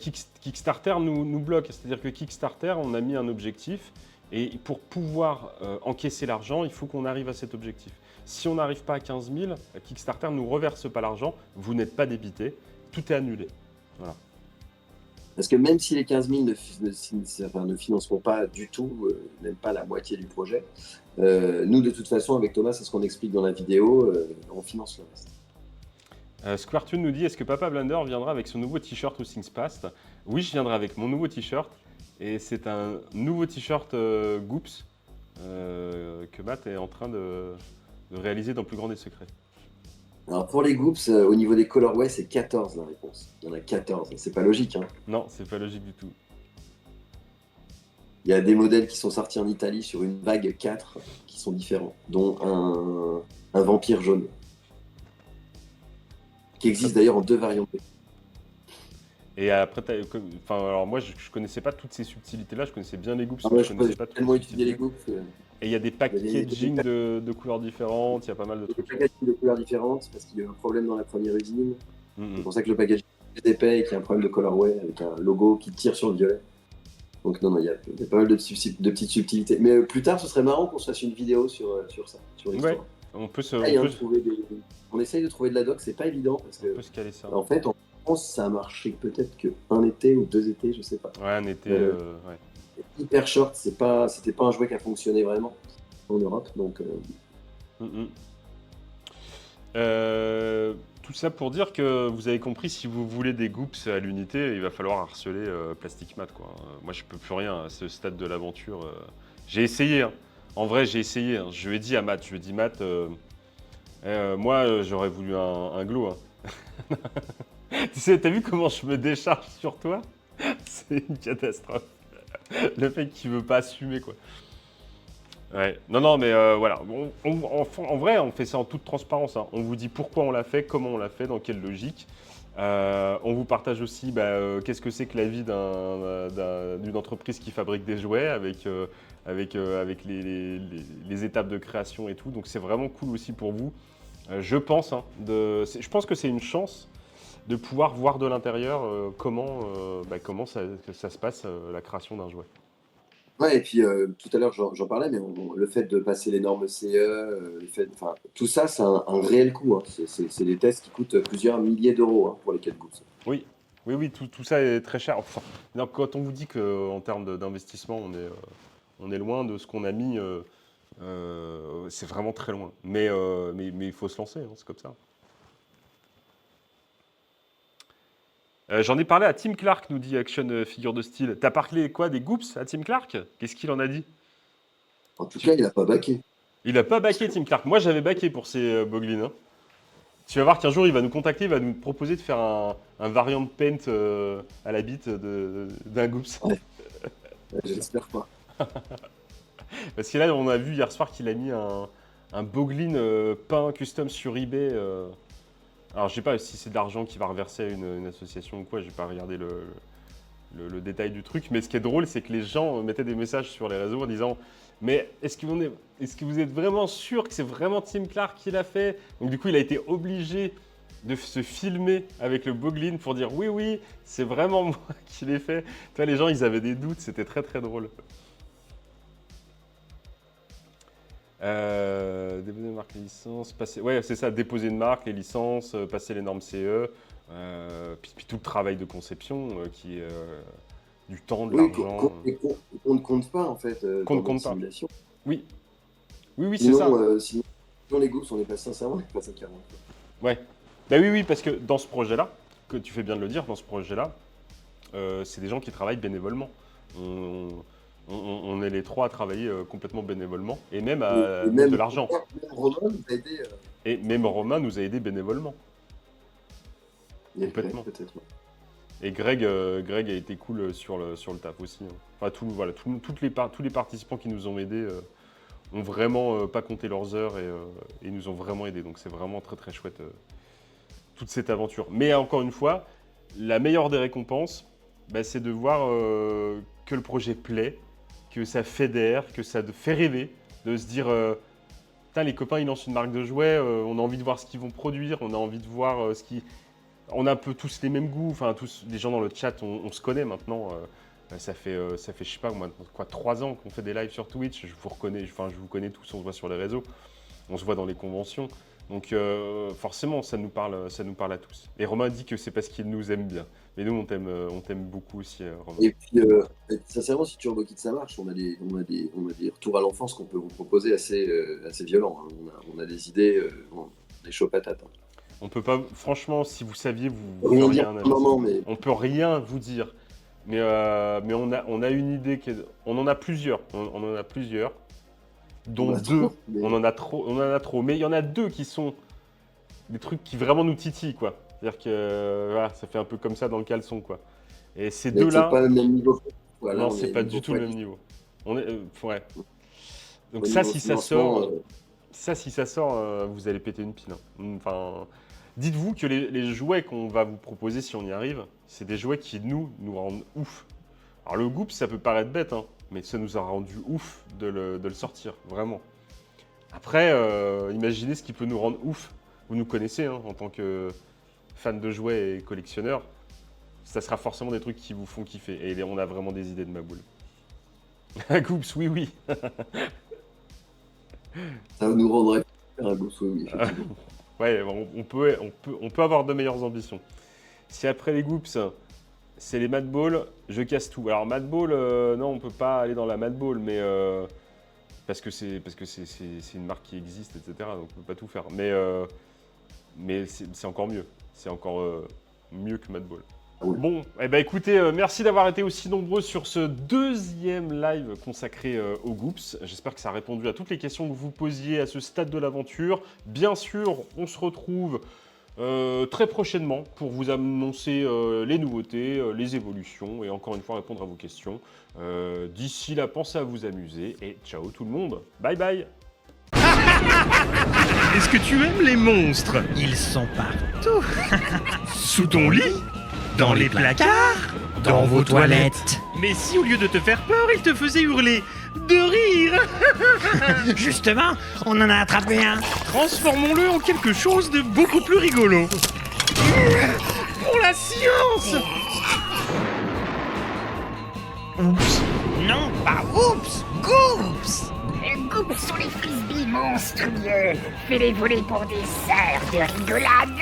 Kickstarter nous bloque. C'est-à-dire que Kickstarter, on a mis un objectif. Et pour pouvoir encaisser l'argent, il faut qu'on arrive à cet objectif. Si on n'arrive pas à 15 000, Kickstarter ne nous reverse pas l'argent. Vous n'êtes pas débité. Tout est annulé. Voilà. Parce que même si les 15 000 ne financeront pas du tout, même pas la moitié du projet, nous, de toute façon, avec Thomas, c'est ce qu'on explique dans la vidéo, on finance le reste. Squartune nous dit, est-ce que Papa Blender viendra avec son nouveau t-shirt au SingSpast? Oui, je viendrai avec mon nouveau t-shirt. Et c'est un nouveau t-shirt Goops que Matt est en train de réaliser dans le plus grand des secrets. Alors pour les Goops, au niveau des colorways, c'est 14 la réponse. Il y en a 14. C'est pas logique, hein. Non, c'est pas logique du tout. Il y a des modèles qui sont sortis en Italie sur une vague 4 qui sont différents, dont un vampire jaune, qui existe d'ailleurs en 2 variantes. Et après, enfin, alors moi, je connaissais pas toutes ces subtilités-là. Je connaissais bien les Goops, Ah, mais moi, je je connaissais peux pas toutes les tellement étudier les subtilités. Goops. Et il y a des Il y a packaging de couleurs différentes. Il y a pas mal de des trucs. packaging de couleurs différentes parce qu'il y a eu un problème dans la première usine. Mm, C'est mm. pour ça que le packaging est plus épais et qu'il y a un problème de colorway avec un logo qui tire sur le violet. Donc non, non, il y a pas mal de petites subtilités. Mais plus tard, ce serait marrant qu'on se fasse une vidéo sur ça, sur Ouais, l'histoire. on peut se, Ah, on peut, on essaye de trouver de la doc, c'est pas évident parce on peut que se caler ça. en fait, en France, ça a marché peut-être qu'un été ou 2 étés, je sais pas. Ouais, un été, Euh, ouais. Hyper short, c'était pas un jouet qui a fonctionné vraiment en Europe, donc Mm, mm. Tout ça pour dire que vous avez compris, si vous voulez des Goops à l'unité, il va falloir harceler Plastic Mat, quoi. Moi, je peux plus rien à ce stade de l'aventure. J'ai essayé, hein. En vrai, j'ai essayé, hein. Je lui ai dit à Matt, Matt, moi, j'aurais voulu un glow, hein. Tu sais, t'as vu comment je me décharge sur toi? C'est une catastrophe. Le fait qu'il veut pas assumer, quoi. Ouais. Non, non, mais voilà. En vrai, on fait ça en toute transparence, hein. On vous dit pourquoi on l'a fait, comment on l'a fait, dans quelle logique. On vous partage aussi qu'est-ce que c'est que la vie d'une entreprise qui fabrique des jouets avec les étapes de création et tout. Donc c'est vraiment cool aussi pour vous. Je pense, hein, je pense que c'est une chance de pouvoir voir de l'intérieur comment ça se passe, la création d'un jouet. ouais. Et puis tout à l'heure, j'en parlais, mais le fait de passer les normes CE, enfin, tout ça, c'est un réel coût, hein. C'est des tests qui coûtent plusieurs milliers d'euros, hein, pour les 4 gouttes. Oui, oui, oui, tout ça est très cher. Enfin, donc, quand on vous dit qu'en termes d'investissement, on est loin de ce qu'on a mis, c'est vraiment très loin. Mais il faut se lancer, hein, c'est comme ça. J'en ai parlé à Tim Clark, nous dit Action Figure de Style. T'as parlé quoi des Goops à Tim Clark? Qu'est-ce qu'il en a dit? En tout cas, il n'a pas baqué. Il a pas baqué Tim Clark. Moi, j'avais baqué pour ces Boglins, hein. Tu vas voir qu'un jour, il va nous contacter, il va nous proposer de faire un variant de paint à la bite d'un Goops. Ouais. J'espère pas. Parce que là, on a vu hier soir qu'il a mis un Boglin peint custom sur eBay. Alors, je sais pas si c'est de l'argent qu'il va reverser à une association ou quoi, j'ai pas regardé le détail du truc. Mais ce qui est drôle, c'est que les gens mettaient des messages sur les réseaux en disant « Mais est-ce que vous êtes vraiment sûr que c'est vraiment Tim Clark qui l'a fait ?» Donc du coup, il a été obligé de se filmer avec le Boglin pour dire « Oui, oui, c'est vraiment moi qui l'ai fait. » Tu vois, les gens, ils avaient des doutes, c'était très très drôle. Déposer une marque, les licences, passer... Ouais, c'est ça, déposer une marque, les licences, passer les normes CE, puis tout le travail de conception qui est du temps, de l'argent. On ne compte pas en fait Qu'on ne dans compte notre pas. simulation. Oui, oui, c'est ça. Sinon, les groupes, on n'est pas sincèrement, on n'est pas à 40. Ouais. Bah oui, parce que dans ce projet-là, que tu fais bien de le dire, dans ce projet-là, c'est des gens qui travaillent bénévolement. On est les trois à travailler complètement bénévolement et même à mettre de l'argent. Même Romain nous a aidé. Et même Romain nous a aidés bénévolement. Complètement. Peut-être. Et Greg a été cool sur le taf aussi. Enfin, tous les participants qui nous ont aidés ont vraiment pas compté leurs heures et nous ont vraiment aidés. Donc c'est vraiment très très chouette toute cette aventure. Mais encore une fois, la meilleure des récompenses, c'est de voir que le projet plaît, que ça fédère, que ça te fait rêver, de se dire putain, les copains ils lancent une marque de jouets, on a envie de voir ce qu'ils vont produire, on a envie de voir ce qui... On a un peu tous les mêmes goûts, enfin tous les gens dans le chat, on se connaît maintenant. Ça fait je sais pas moi, 3 ans qu'on fait des lives sur Twitch, je vous connais tous, on se voit sur les réseaux, on se voit dans les conventions. Donc forcément, ça nous parle à tous. Et Romain dit que c'est parce qu'il nous aime bien. Mais nous, on t'aime beaucoup aussi, Romain. Et puis, sincèrement, si Turbo Kid ça marche, on a des retours à l'enfance qu'on peut vous proposer assez violents. Hein. On a des idées, des chauds patates. Hein. On peut pas, franchement, si vous saviez, on peut rien vous dire. Mais on a une idée, on en a plusieurs. On en a plusieurs. Dont deux, on en a trop. Mais il y en a 2 qui sont des trucs qui vraiment nous titillent, quoi. C'est-à-dire que voilà, ça fait un peu comme ça dans le caleçon, quoi. Et ces 2-là... C'est pas le même niveau. Voilà, non, c'est pas du tout le même niveau. On est, ouais. Donc ça, si ça sort, vous allez péter une pile. Hein. Enfin, dites-vous que les jouets qu'on va vous proposer, si on y arrive, c'est des jouets qui nous rendent ouf. Alors le Goop, ça peut paraître bête, hein. Mais ça nous a rendu ouf de le sortir, vraiment. Après, imaginez ce qui peut nous rendre ouf. Vous nous connaissez hein, en tant que fan de jouets et collectionneur. Ça sera forcément des trucs qui vous font kiffer. Et on a vraiment des idées de ma boule. Goops, oui. Ça nous rendrait un Goops, oui, effectivement. Ouais, on peut avoir de meilleures ambitions. Si après les Goops... c'est les Mad Ball, je casse tout. Alors Mad Ball, non, on peut pas aller dans la Mad Ball, mais parce que c'est une marque qui existe, etc. Donc on peut pas tout faire. Mais c'est encore mieux. C'est encore mieux que Mad Ball. Oui. Bon, écoutez, merci d'avoir été aussi nombreux sur ce 2e live consacré aux Goops. J'espère que ça a répondu à toutes les questions que vous posiez à ce stade de l'aventure. Bien sûr, on se retrouve très prochainement pour vous annoncer les nouveautés, les évolutions et encore une fois répondre à vos questions. D'ici là, pensez à vous amuser et ciao tout le monde. Bye bye. Est-ce que tu aimes les monstres? Ils sont partout. Sous ton lit? Dans les placards? Dans vos toilettes. Mais si au lieu de te faire peur, ils te faisaient hurler de rire? Justement, on en a attrapé un. Transformons-le en quelque chose de beaucoup plus rigolo. Pour la science! Oups. Non, pas oups. Goops. Les Goops sont les frisbees monstrueux. Fais-les voler pour des heures de rigolade.